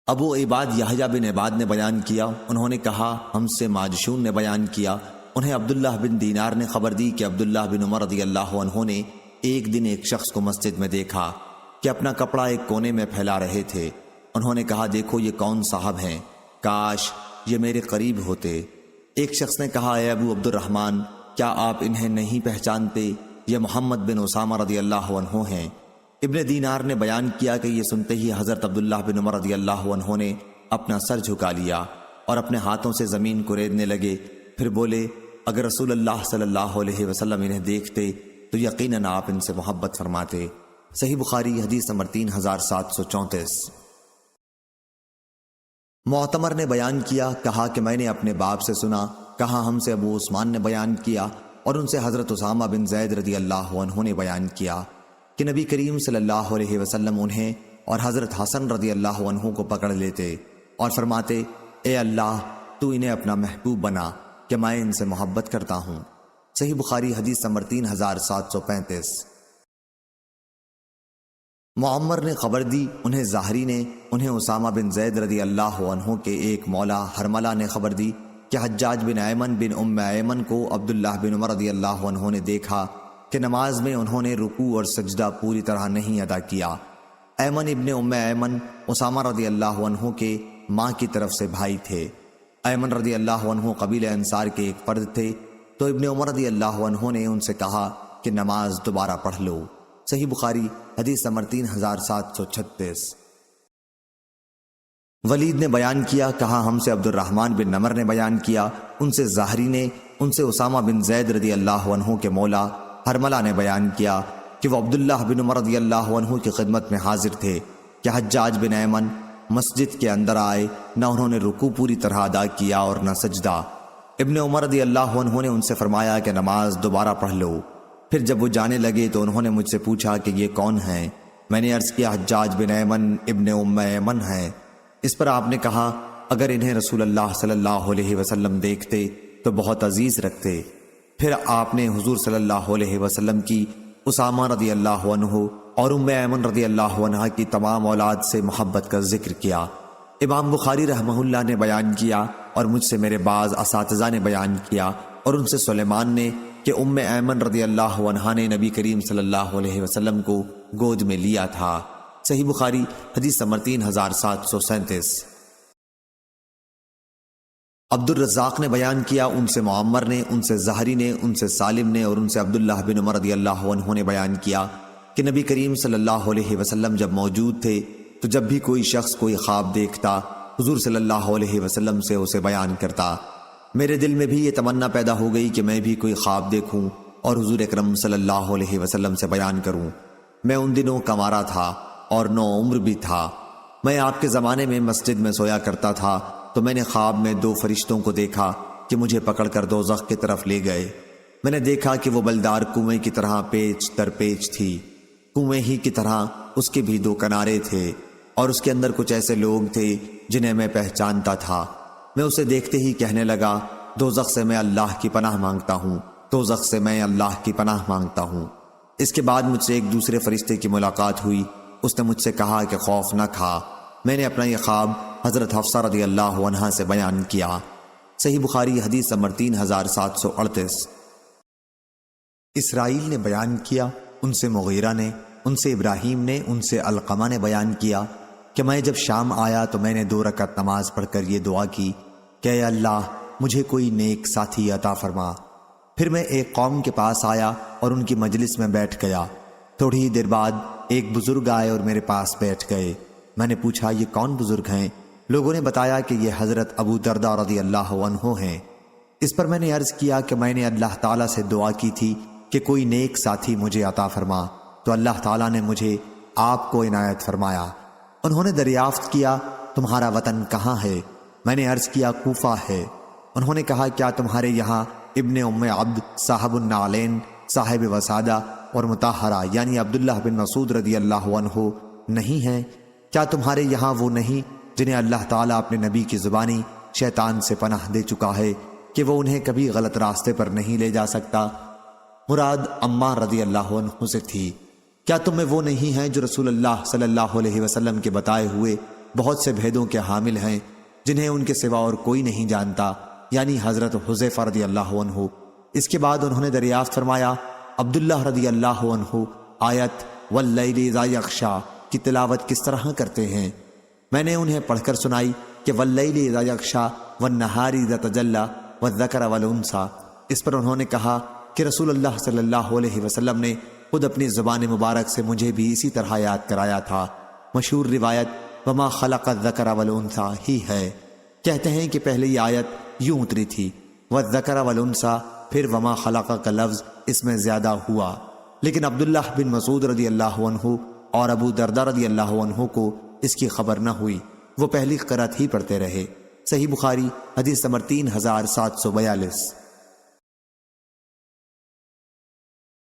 ابو عباد یحییٰ بن عباد نے بیان کیا، انہوں نے کہا ہم سے ماجشون نے بیان کیا، انہیں عبداللہ بن دینار نے خبر دی کہ عبداللہ بن عمر رضی اللہ عنہ نے ایک دن ایک شخص کو مسجد میں دیکھا کہ اپنا کپڑا ایک کونے میں پھیلا رہے تھے۔ انہوں نے کہا دیکھو یہ کون صاحب ہیں، کاش یہ میرے قریب ہوتے۔ ایک شخص نے کہا اے ابو عبد الرحمن، کیا آپ انہیں نہیں پہچانتے؟ یہ محمد بن اسامہ رضی اللہ عنہ ہیں۔ ابن دینار نے بیان کیا کہ یہ سنتے ہی حضرت عبداللہ بن عمر رضی اللہ عنہ نے اپنا سر جھکا لیا اور اپنے ہاتھوں سے زمین کو ریدنے لگے، پھر بولے اگر رسول اللہ صلی اللہ علیہ وسلم انہیں دیکھتے تو یقیناً آپ ان سے محبت فرماتے۔ صحیح بخاری حدیث نمبر 3734۔ معتمر نے بیان کیا، کہا کہ میں نے اپنے باپ سے سنا، کہا ہم سے ابو عثمان نے بیان کیا اور ان سے حضرت اسامہ بن زید رضی اللہ عنہ نے بیان کیا کہ نبی کریم صلی اللہ علیہ وسلم انہیں اور حضرت حسن رضی اللہ عنہ کو پکڑ لیتے اور فرماتے اے اللہ تو انہیں اپنا محبوب بنا کہ میں ان سے محبت کرتا ہوں۔ صحیح بخاری حدیث نمبر 3735۔ معمر نے خبر دی، انہیں زاہری نے، انہیں اسامہ بن زید رضی اللہ عنہ کے ایک مولا حرملہ نے خبر دی کہ حجاج بن ایمن بن ام ایمن کو عبداللہ بن عمر رضی اللہ عنہ نے دیکھا کہ نماز میں انہوں نے رکوع اور سجدہ پوری طرح نہیں ادا کیا۔ ایمن ابن ایمن اسامہ رضی اللہ عنہ کے ماں کی طرف سے بھائی تھے۔ ایمن رضی اللہ عنہ قبیلہ انصار کے ایک فرد تھے، تو ابن عمر رضی اللہ عنہ نے ان سے کہا کہ نماز دوبارہ پڑھ لو۔ صحیح بخاری حدیث نمبر 3736۔ ولید نے بیان کیا، کہا ہم سے عبد الرحمن بن نمر نے بیان کیا، ان سے زہری نے، ان سے اسامہ بن زید رضی اللہ عنہ کے مولا حرملہ نے بیان کیا کہ وہ عبداللہ بن عمر رضی اللہ عنہ کی خدمت میں حاضر تھے کہ حجاج بن ایمن مسجد کے اندر آئے، نہ انہوں نے رکوع پوری طرح ادا کیا اور نہ سجدہ۔ ابن عمر رضی اللہ عنہ نے ان سے فرمایا کہ نماز دوبارہ پڑھ لو۔ پھر جب وہ جانے لگے تو انہوں نے مجھ سے پوچھا کہ یہ کون ہیں؟ میں نے عرض کیا حجاج بن ایمن ابن ایمن ہیں۔ اس پر آپ نے کہا اگر انہیں رسول اللہ صلی اللہ علیہ وسلم دیکھتے تو بہت عزیز رکھتے۔ پھر آپ نے حضور صلی اللہ علیہ وسلم کی اسامہ رضی اللہ عنہ اور ایمن رضی اللہ عنہ کی تمام اولاد سے محبت کا ذکر کیا۔ امام بخاری رحمہ اللہ نے بیان کیا اور مجھ سے میرے بعض اساتذہ نے بیان کیا اور ان سے سلیمان نے کہ ایمن رضی اللہ عنہ نے نبی کریم صلی اللہ علیہ وسلم کو گود میں لیا تھا۔ صحیح بخاری حدیث نمبر 3737۔ عبد الرزاق نے بیان کیا، ان سے معمر نے، ان سے زہری نے، ان سے سالم نے اور ان سے عبداللہ بن عمر رضی اللہ عنہ نے بیان کیا کہ نبی کریم صلی اللہ علیہ وسلم جب موجود تھے تو جب بھی کوئی شخص کوئی خواب دیکھتا حضور صلی اللہ علیہ وسلم سے اسے بیان کرتا۔ میرے دل میں بھی یہ تمنا پیدا ہو گئی کہ میں بھی کوئی خواب دیکھوں اور حضور اکرم صلی اللہ علیہ وسلم سے بیان کروں۔ میں ان دنوں کنوارا تھا اور نو عمر بھی تھا۔ میں آپ کے زمانے میں مسجد میں سویا کرتا تھا تو میں نے خواب میں 2 فرشتوں کو دیکھا کہ مجھے پکڑ کر دوزخ کی طرف لے گئے۔ میں نے دیکھا کہ وہ بلدار کنویں کی طرح پیچ در پیچ تھی، کنویں ہی کی طرح اس کے بھی 2 کنارے تھے اور اس کے اندر کچھ ایسے لوگ تھے جنہیں میں پہچانتا تھا۔ میں اسے دیکھتے ہی کہنے لگا دوزخ سے میں اللہ کی پناہ مانگتا ہوں، دوزخ سے میں اللہ کی پناہ مانگتا ہوں۔ اس کے بعد مجھ سے ایک دوسرے فرشتے کی ملاقات ہوئی، اس نے مجھ سے کہا کہ خوف نہ کھا۔ میں نے اپنا یہ خواب حضرت حفصہ رضی اللہ عنہا سے بیان کیا۔ صحیح بخاری حدیث نمبر 3738۔ اسرائیل نے بیان کیا، ان سے مغیرہ نے، ان سے ابراہیم نے، ان سے علقمہ نے بیان کیا کہ میں جب شام آیا تو میں نے 2 رکعت نماز پڑھ کر یہ دعا کی کہ اے اللہ مجھے کوئی نیک ساتھی عطا فرما۔ پھر میں ایک قوم کے پاس آیا اور ان کی مجلس میں بیٹھ گیا۔ تھوڑی ہی دیر بعد ایک بزرگ آئے اور میرے پاس بیٹھ گئے۔ میں نے پوچھا یہ کون بزرگ ہیں؟ لوگوں نے بتایا کہ یہ حضرت ابو درداء رضی اللہ عنہ ہیں۔ اس پر میں نے عرض کیا کہ میں نے اللہ تعالیٰ سے دعا کی تھی کہ کوئی نیک ساتھی مجھے عطا فرما، تو اللہ تعالیٰ نے مجھے آپ کو عنایت فرمایا۔ انہوں نے دریافت کیا تمہارا وطن کہاں ہے؟ میں نے عرض کیا کوفہ ہے۔ انہوں نے کہا کیا تمہارے یہاں ابن عبد صاحب النعلین صاحب وسادہ اور مطہرہ یعنی عبداللہ بن مسعود رضی اللہ عنہ نہیں ہیں؟ کیا تمہارے یہاں وہ نہیں جنہیں اللہ تعالیٰ اپنے نبی کی زبانی شیطان سے پناہ دے چکا ہے کہ وہ انہیں کبھی غلط راستے پر نہیں لے جا سکتا؟ مراد عمار رضی اللہ عنہ سے تھی۔ کیا تم میں وہ نہیں ہیں جو رسول اللہ صلی اللہ علیہ وسلم کے بتائے ہوئے بہت سے بھیدوں کے حامل ہیں جنہیں ان کے سوا اور کوئی نہیں جانتا، یعنی حضرت حذیفہ رضی اللہ عنہ؟ اس کے بعد انہوں نے دریافت فرمایا عبداللہ رضی اللہ عنہ آیت واللیل اذا یغشی کی تلاوت کس طرح کرتے ہیں؟ میں نے انہیں پڑھ کر سنائی کہ واللیل اذا یغشی والنہار اذا تجلی والذکر والانثی۔ اس پر انہوں نے کہا کہ رسول اللہ صلی اللہ علیہ وسلم نے خود اپنی زبان مبارک سے مجھے بھی اسی طرح یاد کرایا تھا۔ مشہور روایت وما خلق الذکر والانثی ہی ہے۔ کہتے ہیں کہ پہلے یہ آیت یوں اتری تھی والذکر والانثی، پھر وما خلق کا لفظ اس میں زیادہ ہوا، لیکن عبداللہ بن مسعود رضی اللہ عنہ اور ابو درداء رضی اللہ عنہ کو اس کی خبر نہ ہوئی، وہ پہلی قرأت ہی پڑھتے رہے۔ صحیح بخاری حدیث نمبر 3742۔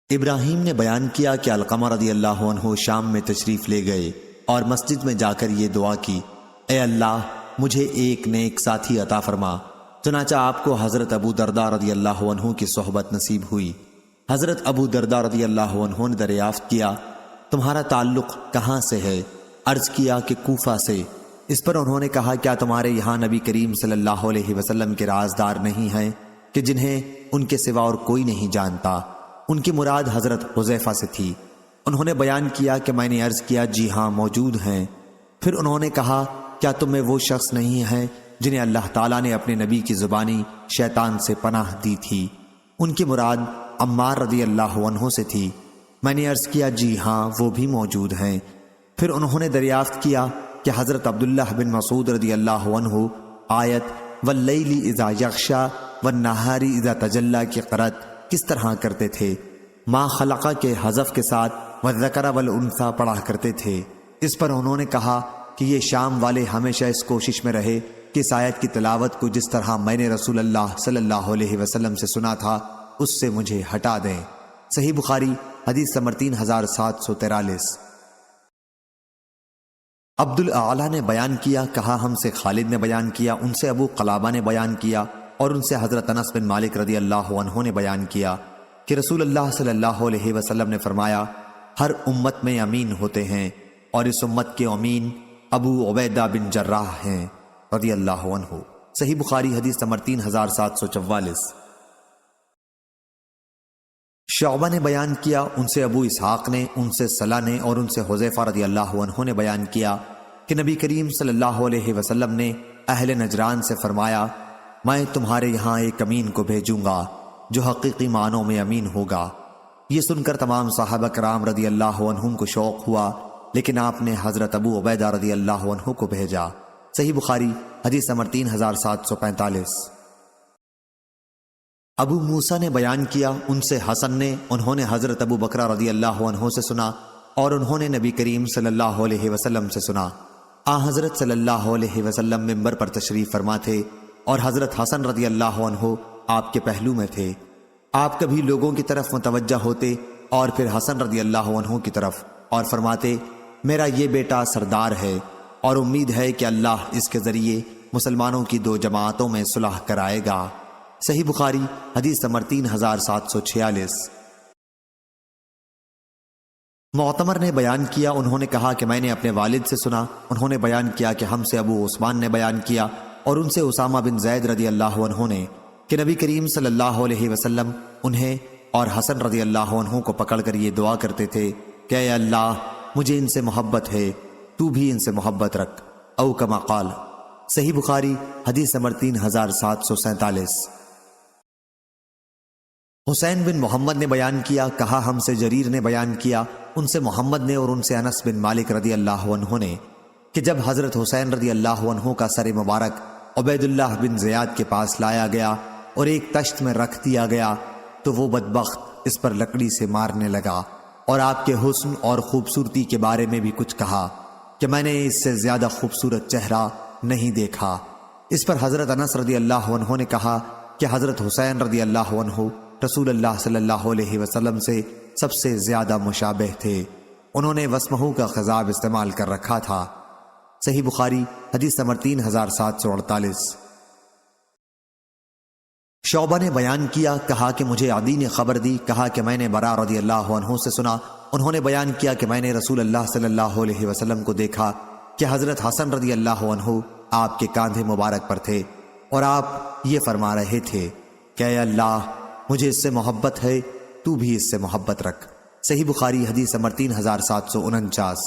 ابراہیم نے بیان کیا کہ علقمہ رضی اللہ عنہ شام میں تشریف لے گئے اور مسجد میں جا کر یہ دعا کی اے اللہ مجھے ایک نیک ساتھی عطا فرما۔ چنانچہ آپ کو حضرت ابو درداء رضی اللہ عنہ کی صحبت نصیب ہوئی۔ حضرت ابو درداء رضی اللہ عنہ نے دریافت کیا تمہارا تعلق کہاں سے ہے؟ عرض کیا کہ کوفہ سے۔ اس پر انہوں نے کہا کیا تمہارے یہاں نبی کریم صلی اللہ علیہ وسلم کے رازدار نہیں ہیں کہ جنہیں ان کے سوا اور کوئی نہیں جانتا؟ ان کی مراد حضرت حذیفہ سے تھی۔ انہوں نے بیان کیا کہ میں نے عرض کیا جی ہاں موجود ہیں۔ پھر انہوں نے کہا کیا تم میں وہ شخص نہیں ہیں جنہیں اللہ تعالیٰ نے اپنے نبی کی زبانی شیطان سے پناہ دی تھی؟ ان کی مراد عمار رضی اللہ عنہ سے تھی۔ میں نے عرض کیا جی ہاں وہ بھی موجود ہیں۔ پھر انہوں نے دریافت کیا کہ حضرت عبداللہ بن مسعود رضی اللہ عنہ آیت واللیل اذا یغشا والنہار اذا تجلی کی قرأت کس طرح کرتے تھے؟ ما خلقہ کے حذف کے ساتھ والذکر والانثی پڑھا کرتے تھے۔ اس پر انہوں نے کہا کہ یہ شام والے ہمیشہ اس کوشش میں رہے کہ اس آیت کی تلاوت کو جس طرح میں نے رسول اللہ صلی اللہ علیہ وسلم سے سنا تھا اس سے مجھے ہٹا دیں۔ صحیح بخاری حدیث نمبر 3743۔ عبد الاعلیٰ نے بیان کیا کہا ہم سے خالد نے بیان کیا، ان سے ابو قلابہ نے بیان کیا اور ان سے حضرت انس بن مالک رضی اللہ عنہ نے بیان کیا کہ رسول اللہ صلی اللہ علیہ وسلم نے فرمایا ہر امت میں امین ہوتے ہیں اور اس امت کے امین ابو عبیدہ بن جراح ہیں رضی اللہ عنہ۔ صحیح بخاری حدیث نمبر 3744۔ شعبہ نے بیان کیا، ان سے ابو اسحاق نے، ان سے صلہ نے اور ان سے حذیفہ رضی اللہ عنہ نے بیان کیا کہ نبی کریم صلی اللہ علیہ وسلم نے اہل نجران سے فرمایا میں تمہارے یہاں ایک امین کو بھیجوں گا جو حقیقی معنوں میں امین ہوگا۔ یہ سن کر تمام صحابہ کرام رضی اللہ عنہم کو شوق ہوا، لیکن آپ نے حضرت ابو عبیدہ رضی اللہ عنہ کو بھیجا۔ صحیح بخاری حدیث نمبر 3745۔ ابو موسیٰ نے بیان کیا، ان سے حسن نے، انہوں نے حضرت ابو بکر رضی اللہ عنہ سے سنا اور انہوں نے نبی کریم صلی اللہ علیہ وسلم سے سنا۔ حضرت صلی اللہ علیہ وسلم منبر پر تشریف فرما تھے اور حضرت حسن رضی اللہ عنہ آپ کے پہلو میں تھے۔ آپ کبھی لوگوں کی طرف متوجہ ہوتے اور پھر حسن رضی اللہ عنہ کی طرف اور فرماتے میرا یہ بیٹا سردار ہے اور امید ہے کہ اللہ اس کے ذریعے مسلمانوں کی دو جماعتوں میں صلح کرائے گا۔ صحیح بخاری حدیث نمبر 3746۔ معتمر نے بیان کیا، انہوں نے کہا کہ میں نے اپنے والد سے سنا، انہوں نے بیان کیا کہ ہم سے ابو عثمان نے بیان کیا اور ان سے اسامہ بن زید رضی اللہ عنہ نے کہ نبی کریم صلی اللہ علیہ وسلم انہیں اور حسن رضی اللہ عنہ کو پکڑ کر یہ دعا کرتے تھے کہ اے اللہ مجھے ان سے محبت ہے، تو بھی ان سے محبت رکھ، او کما قال۔ صحیح بخاری حدیث نمبر 3747۔ حسین بن محمد نے بیان کیا، کہا ہم سے جریر نے بیان کیا، ان سے محمد نے اور ان سے انس بن مالک رضی اللہ عنہ نے کہ جب حضرت حسین رضی اللہ عنہ کا سر مبارک عبید اللہ بن زیاد کے پاس لایا گیا اور ایک تشت میں رکھ دیا گیا تو وہ بدبخت اس پر لکڑی سے مارنے لگا اور آپ کے حسن اور خوبصورتی کے بارے میں بھی کچھ کہا کہ میں نے اس سے زیادہ خوبصورت چہرہ نہیں دیکھا۔ اس پر حضرت انس رضی اللہ عنہ نے کہا کہ حضرت حسین رضی اللہ عنہ رسول اللہ صلی اللہ علیہ وسلم سے سب سے زیادہ مشابہ تھے، انہوں نے وسمہ کا خضاب استعمال کر رکھا تھا۔ صحیح بخاری حدیث نمبر 3748۔ شعبہ نے بیان کیا، کہا کہ مجھے عدی نے خبر دی، کہا کہ میں نے برا رضی اللہ عنہ سے سنا، انہوں نے بیان کیا کہ میں نے رسول اللہ صلی اللہ علیہ وسلم کو دیکھا کہ حضرت حسن رضی اللہ عنہ آپ کے کاندھے مبارک پر تھے اور آپ یہ فرما رہے تھے کہ اے اللہ مجھے اس سے محبت ہے، تو بھی اس سے محبت رکھ۔ صحیح بخاری حدیث نمبر 3749۔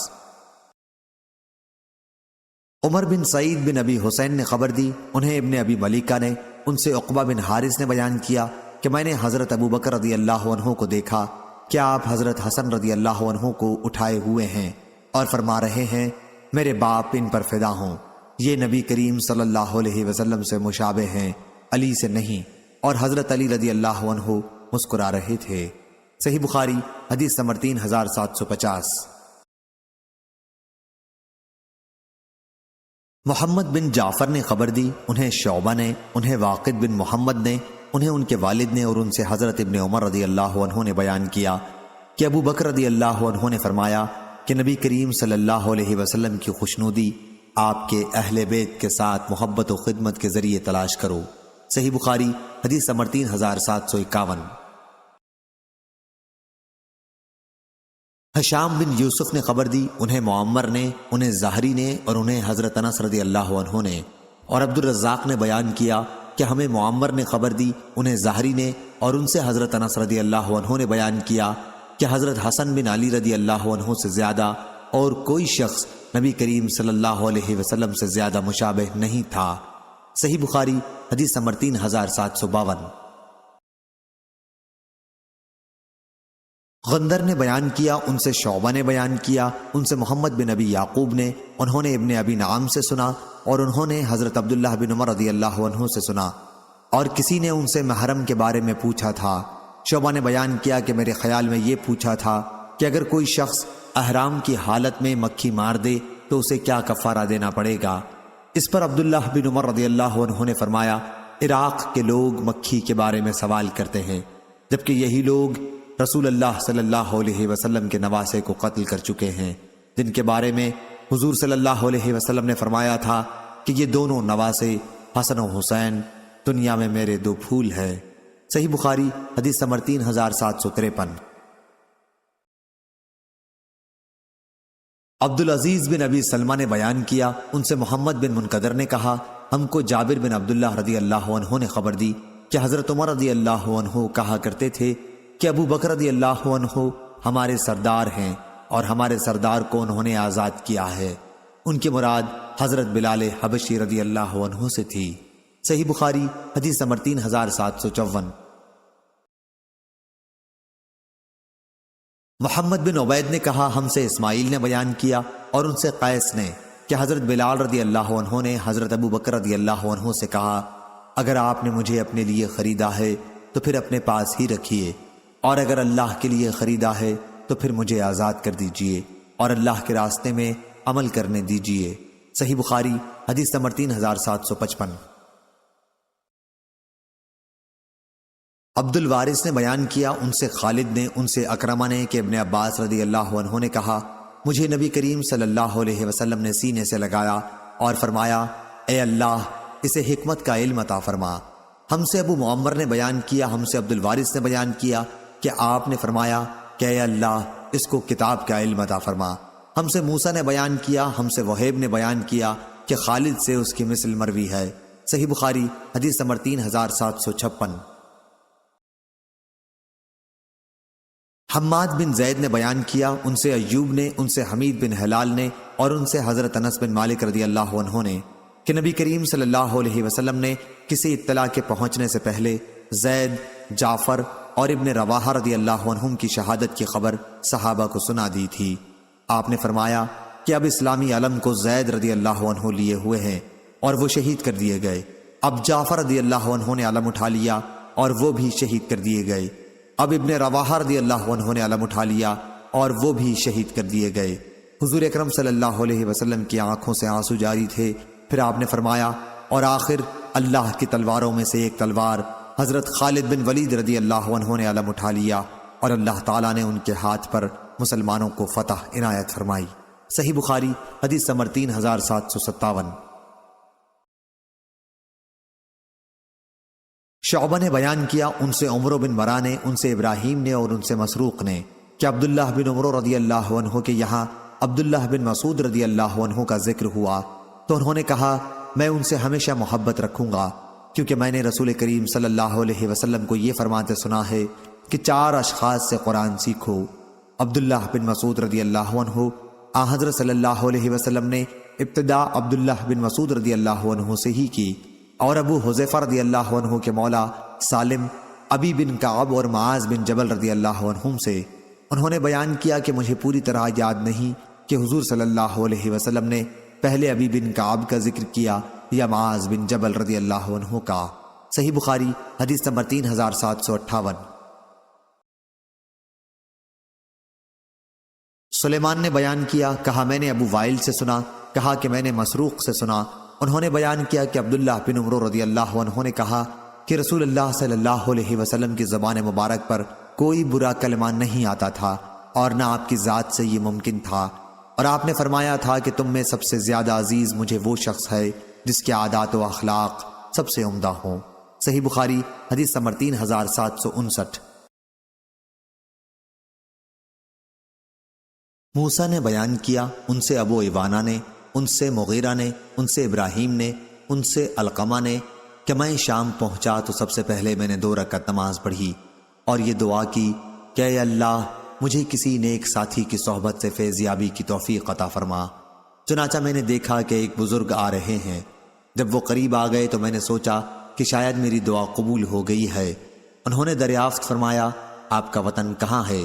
عمر بن سعید بن ابی حسین نے خبر دی، انہیں ابن ابی ملیکہ نے، ان سے عقبہ بن حارث نے بیان کیا کہ میں نے حضرت ابو بکر رضی اللہ عنہ کو دیکھا کہ آپ حضرت حسن رضی اللہ عنہ کو اٹھائے ہوئے ہیں اور فرما رہے ہیں میرے باپ ان پر فدا ہوں، یہ نبی کریم صلی اللہ علیہ وسلم سے مشابہ ہیں، علی سے نہیں، اور حضرت علی رضی اللہ عنہ مسکرا رہے تھے۔ صحیح بخاری حدیث نمبر 3750۔ محمد بن جعفر نے خبر دی، انہیں شعبہ نے، انہیں واقد بن محمد نے، انہیں ان کے والد نے اور ان سے حضرت ابن عمر رضی اللہ عنہ نے بیان کیا کہ ابو بکر رضی اللہ عنہ نے فرمایا کہ نبی کریم صلی اللہ علیہ وسلم کی خوشنودی آپ کے اہل بیت کے ساتھ محبت و خدمت کے ذریعے تلاش کرو۔ صحیح بخاری حدیث نمبر 3751۔ حشام بن یوسف نے خبر دی، انہیں معمر نے، انہیں زہری نے اور انہیں حضرت انس رضی اللہ عنہ نے، اور عبد الرزاق نے بیان کیا کہ ہمیں معمر نے خبر دی، انہیں زہری نے اور ان سے حضرت انس رضی اللہ عنہ نے بیان کیا کہ حضرت حسن بن علی رضی اللہ عنہ سے زیادہ اور کوئی شخص نبی کریم صلی اللہ علیہ وسلم سے زیادہ مشابہ نہیں تھا۔ صحیح بخاری حدیث نمبر 3752۔ غندر نے بیان کیا، ان سے شعبہ نے بیان کیا، ان سے محمد بن ابی یعقوب نے، انہوں نے ابن ابی نعام سے سنا اور انہوں نے حضرت عبداللہ بن عمر رضی اللہ عنہ سے سنا، اور کسی نے ان سے محرم کے بارے میں پوچھا تھا۔ شعبہ نے بیان کیا کہ میرے خیال میں یہ پوچھا تھا کہ اگر کوئی شخص احرام کی حالت میں مکھی مار دے تو اسے کیا کفارہ دینا پڑے گا؟ اس پر عبداللہ بن عمر رضی اللہ عنہ نے فرمایا، عراق کے لوگ مکھی کے بارے میں سوال کرتے ہیں، جبکہ یہی لوگ رسول اللہ صلی اللہ علیہ وسلم کے نواسے کو قتل کر چکے ہیں، جن کے بارے میں حضور صلی اللہ علیہ وسلم نے فرمایا تھا کہ یہ دونوں نواسے حسن و حسین دنیا میں میرے دو پھول ہیں۔ صحیح بخاری حدیث نمبر 3753۔ عبدالعزیز بن ابی سلمہ نے بیان کیا، ان سے محمد بن منقدر نے کہا، ہم کو جابر بن عبداللہ رضی اللہ عنہ نے خبر دی کہ حضرت عمر رضی اللہ عنہ کہا کرتے تھے کہ ابو بکر رضی اللہ عنہ ہمارے سردار ہیں اور ہمارے سردار کو انہوں نے آزاد کیا ہے۔ ان کی مراد حضرت بلال حبشی رضی اللہ عنہ سے تھی۔ صحیح بخاری حدیث نمبر 3754۔ محمد بن عبید نے کہا، ہم سے اسماعیل نے بیان کیا اور ان سے قیس نے کہ حضرت بلال رضی اللہ عنہ نے حضرت ابو بکر رضی اللہ عنہ سے کہا، اگر آپ نے مجھے اپنے لیے خریدا ہے تو پھر اپنے پاس ہی رکھیے، اور اگر اللہ کے لیے خریدا ہے تو پھر مجھے آزاد کر دیجئے اور اللہ کے راستے میں عمل کرنے دیجئے۔ صحیح بخاری حدیث نمبر 3755۔ عبد الوارث نے بیان کیا، ان سے خالد نے، ان سے اکرمہ نے کہ ابن عباس رضی اللہ عنہ نے کہا، مجھے نبی کریم صلی اللہ علیہ وسلم نے سینے سے لگایا اور فرمایا، اے اللہ اسے حکمت کا علم عطا فرما۔ ہم سے ابو معمر نے بیان کیا، ہم سے عبد الوارث نے بیان کیا کہ آپ نے فرمایا کہ اے اللہ اس کو کتاب کا علم عطا فرما۔ ہم سے موسیٰ نے بیان کیا، ہم سے وہیب نے بیان کیا کہ خالد سے اس کی مثل مروی ہے۔ صحیح بخاری حدیث نمبر 3756۔ حماد بن زید نے بیان کیا، ان سے ایوب نے، ان سے حمید بن حلال نے اور ان سے حضرت انس بن مالک رضی اللہ عنہ نے کہ نبی کریم صلی اللہ علیہ وسلم نے کسی اطلاع کے پہنچنے سے پہلے زید، جعفر اور ابن رواحہ رضی اللہ عنہم کی شہادت کی خبر صحابہ کو سنا دی تھی۔ آپ نے فرمایا کہ اب اسلامی علم کو زید رضی اللہ عنہ لیے ہوئے ہیں اور وہ شہید کر دیے گئے، اب جعفر رضی اللہ عنہ نے علم اٹھا لیا اور وہ بھی شہید کر دیے گئے، اب ابن رواحہ رضی اللہ عنہ نے علم اٹھا لیا اور وہ بھی شہید کر دیے گئے۔ حضور اکرم صلی اللہ علیہ وسلم کی آنکھوں سے آنسو جاری تھے۔ پھر آپ نے فرمایا، اور آخر اللہ کی تلواروں میں سے ایک تلوار حضرت خالد بن ولید رضی اللہ عنہ نے علم اٹھا لیا اور اللہ تعالیٰ نے ان کے ہاتھ پر مسلمانوں کو فتح عنایت فرمائی۔ صحیح بخاری حدیث نمبر 3757۔ شعبہ نے بیان کیا، ان سے عمر بن مرہ نے، ان سے ابراہیم نے اور ان سے مسروق نے کہ عبداللہ بن عمر رضی اللہ عنہ کے یہاں عبداللہ بن مسعود رضی اللہ عنہ کا ذکر ہوا تو انہوں نے کہا، میں ان سے ہمیشہ محبت رکھوں گا، کیونکہ میں نے رسول کریم صلی اللہ علیہ وسلم کو یہ فرماتے سنا ہے کہ 4 اشخاص سے قرآن سیکھو۔ عبداللہ بن مسعود رضی اللہ عنہ، آن حضرت صلی اللہ علیہ وسلم نے ابتدا عبداللہ بن مسعود رضی اللہ عنہ سے ہی کی، اور ابو حذیفہ رضی اللہ عنہ کے مولا سالم، ابی بن کعب اور معاذ بن جبل رضی اللہ عنہم سے۔ انہوں نے بیان کیا کہ مجھے پوری طرح یاد نہیں کہ حضور صلی اللہ علیہ وسلم نے پہلے ابی بن کعب کا ذکر کیا یا معاذ بن جبل رضی اللہ عنہ کا۔ صحیح بخاری حدیث نمبر 3758۔ سلیمان نے بیان کیا، کہا میں نے ابو وائل سے سنا، کہا کہ میں نے مسروق سے سنا، انہوں نے بیان کیا کہ عبداللہ بن عمر رضی اللہ عنہ نے کہا کہ رسول اللہ صلی اللہ علیہ وسلم کی زبان مبارک پر کوئی برا کلمہ نہیں آتا تھا اور نہ آپ کی ذات سے یہ ممکن تھا، اور آپ نے فرمایا تھا کہ تم میں سب سے زیادہ عزیز مجھے وہ شخص ہے جس کے عادات و اخلاق سب سے عمدہ ہوں۔ صحیح بخاری حدیث نمبر 3759۔ موسیٰ نے بیان کیا، ان سے ابو ایوانہ نے، ان سے مغیرہ نے، ان سے ابراہیم نے، ان سے علقمہ نے کہ میں شام پہنچا تو سب سے پہلے میں نے 2 رکعت نماز پڑھی اور یہ دعا کی کہ اے اللہ مجھے کسی نیک ساتھی کی صحبت سے فیضیابی کی توفیق عطا فرما۔ چنانچہ میں نے دیکھا کہ ایک بزرگ آ رہے ہیں۔ جب وہ قریب آ گئے تو میں نے سوچا کہ شاید میری دعا قبول ہو گئی ہے۔ انہوں نے دریافت فرمایا، آپ کا وطن کہاں ہے؟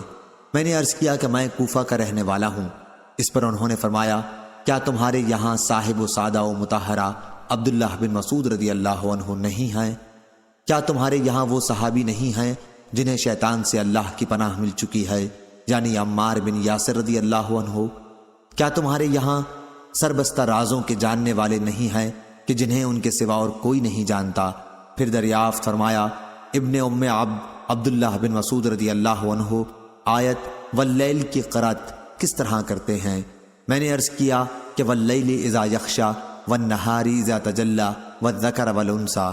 میں نے عرض کیا کہ میں کوفہ کا رہنے والا ہوں۔ اس پر انہوں نے فرمایا، کیا تمہارے یہاں صاحب و سادہ و مطہرہ عبداللہ بن مسعود رضی اللہ عنہ نہیں ہیں؟ کیا تمہارے یہاں وہ صحابی نہیں ہیں جنہیں شیطان سے اللہ کی پناہ مل چکی ہے، یعنی عمار بن یاسر رضی اللہ عنہ؟ کیا تمہارے یہاں سربستہ رازوں کے جاننے والے نہیں ہیں کہ جنہیں ان کے سوا اور کوئی نہیں جانتا؟ پھر دریافت فرمایا، ابن ام عبد عبداللہ بن مسعود رضی اللہ عنہ آیت واللیل کی قرأت کس طرح کرتے ہیں؟ میں نے عرض کیا کہ واللیل اذا یغشی والنہار اذا تجلی والذکر والانثی۔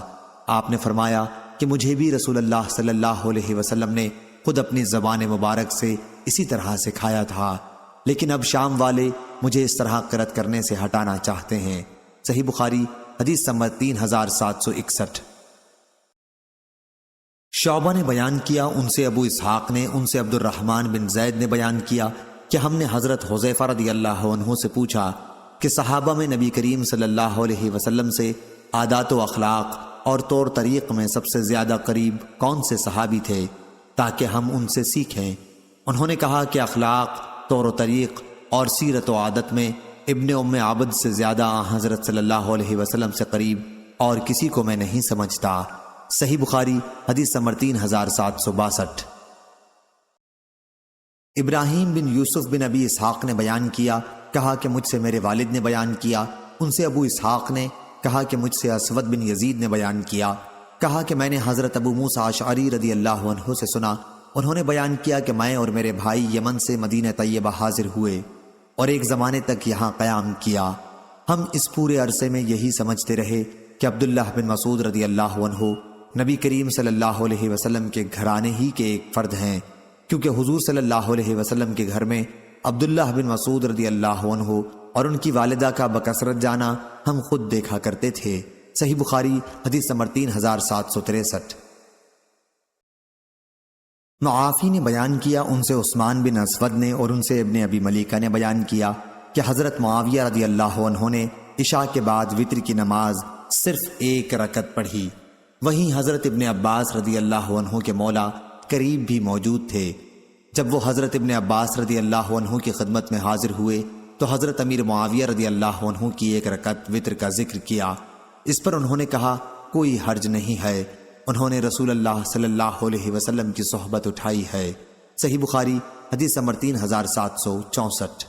آپ نے فرمایا کہ مجھے بھی رسول اللہ صلی اللہ علیہ وسلم نے خود اپنی زبان مبارک سے اسی طرح سکھایا تھا، لیکن اب شام والے مجھے اس طرح قرأت کرنے سے ہٹانا چاہتے ہیں۔ صحیح بخاری حدیث نمبر 3761۔ شعبہ نے بیان کیا، ان سے ابو اسحاق نے، ان سے عبد الرحمن بن زید نے بیان کیا کہ ہم نے حضرت حذیفہ رضی اللہ عنہ سے پوچھا کہ صحابہ میں نبی کریم صلی اللہ علیہ وسلم سے عادات و اخلاق اور طور طریق میں سب سے زیادہ قریب کون سے صحابی تھے تاکہ ہم ان سے سیکھیں۔ انہوں نے کہا کہ اخلاق، طور و طریق اور سیرت و عادت میں ابن ام عبد سے زیادہ حضرت صلی اللہ علیہ وسلم سے قریب اور کسی کو میں نہیں سمجھتا۔ صحیح بخاری حدیث نمبر 3762۔ ابراہیم بن یوسف بن ابی اسحاق نے بیان کیا، کہا کہ مجھ سے میرے والد نے بیان کیا، ان سے ابو اسحاق نے کہا کہ مجھ سے اسود بن یزید نے بیان کیا، کہا کہ میں نے حضرت ابو موسیٰ اشعری رضی اللہ عنہ سے سنا، انہوں نے بیان کیا کہ میں اور میرے بھائی یمن سے مدینہ طیبہ حاضر ہوئے اور ایک زمانے تک یہاں قیام کیا۔ ہم اس پورے عرصے میں یہی سمجھتے رہے کہ عبداللہ بن مسعود رضی اللہ عنہ نبی کریم صلی اللہ علیہ وسلم کے گھرانے ہی کے ایک فرد ہیں، کیونکہ حضور صلی اللہ علیہ وسلم کے گھر میں عبداللہ بن مسعود رضی اللہ عنہ اور ان کی والدہ کا بکثرت جانا ہم خود دیکھا کرتے تھے۔ صحیح بخاری حدیث نمبر 3763۔ معافی نے بیان کیا، ان سے عثمان بن اسود نے اور ان سے ابن ابی ملیکہ نے بیان کیا کہ حضرت معاویہ رضی اللہ عنہ نے عشاء کے بعد وتر کی نماز صرف ایک رکعت پڑھی۔ وہیں حضرت ابن عباس رضی اللہ عنہ کے مولا قریب بھی موجود تھے۔ جب وہ حضرت ابن عباس رضی اللہ عنہ کی خدمت میں حاضر ہوئے تو حضرت امیر معاویہ رضی اللہ عنہ کی ایک رکعت وتر کا ذکر کیا۔ اس پر انہوں نے کہا، کوئی حرج نہیں ہے، انہوں نے رسول اللہ صلی اللہ علیہ وسلم کی صحبت اٹھائی ہے۔ صحیح بخاری حدیث نمبر 3764۔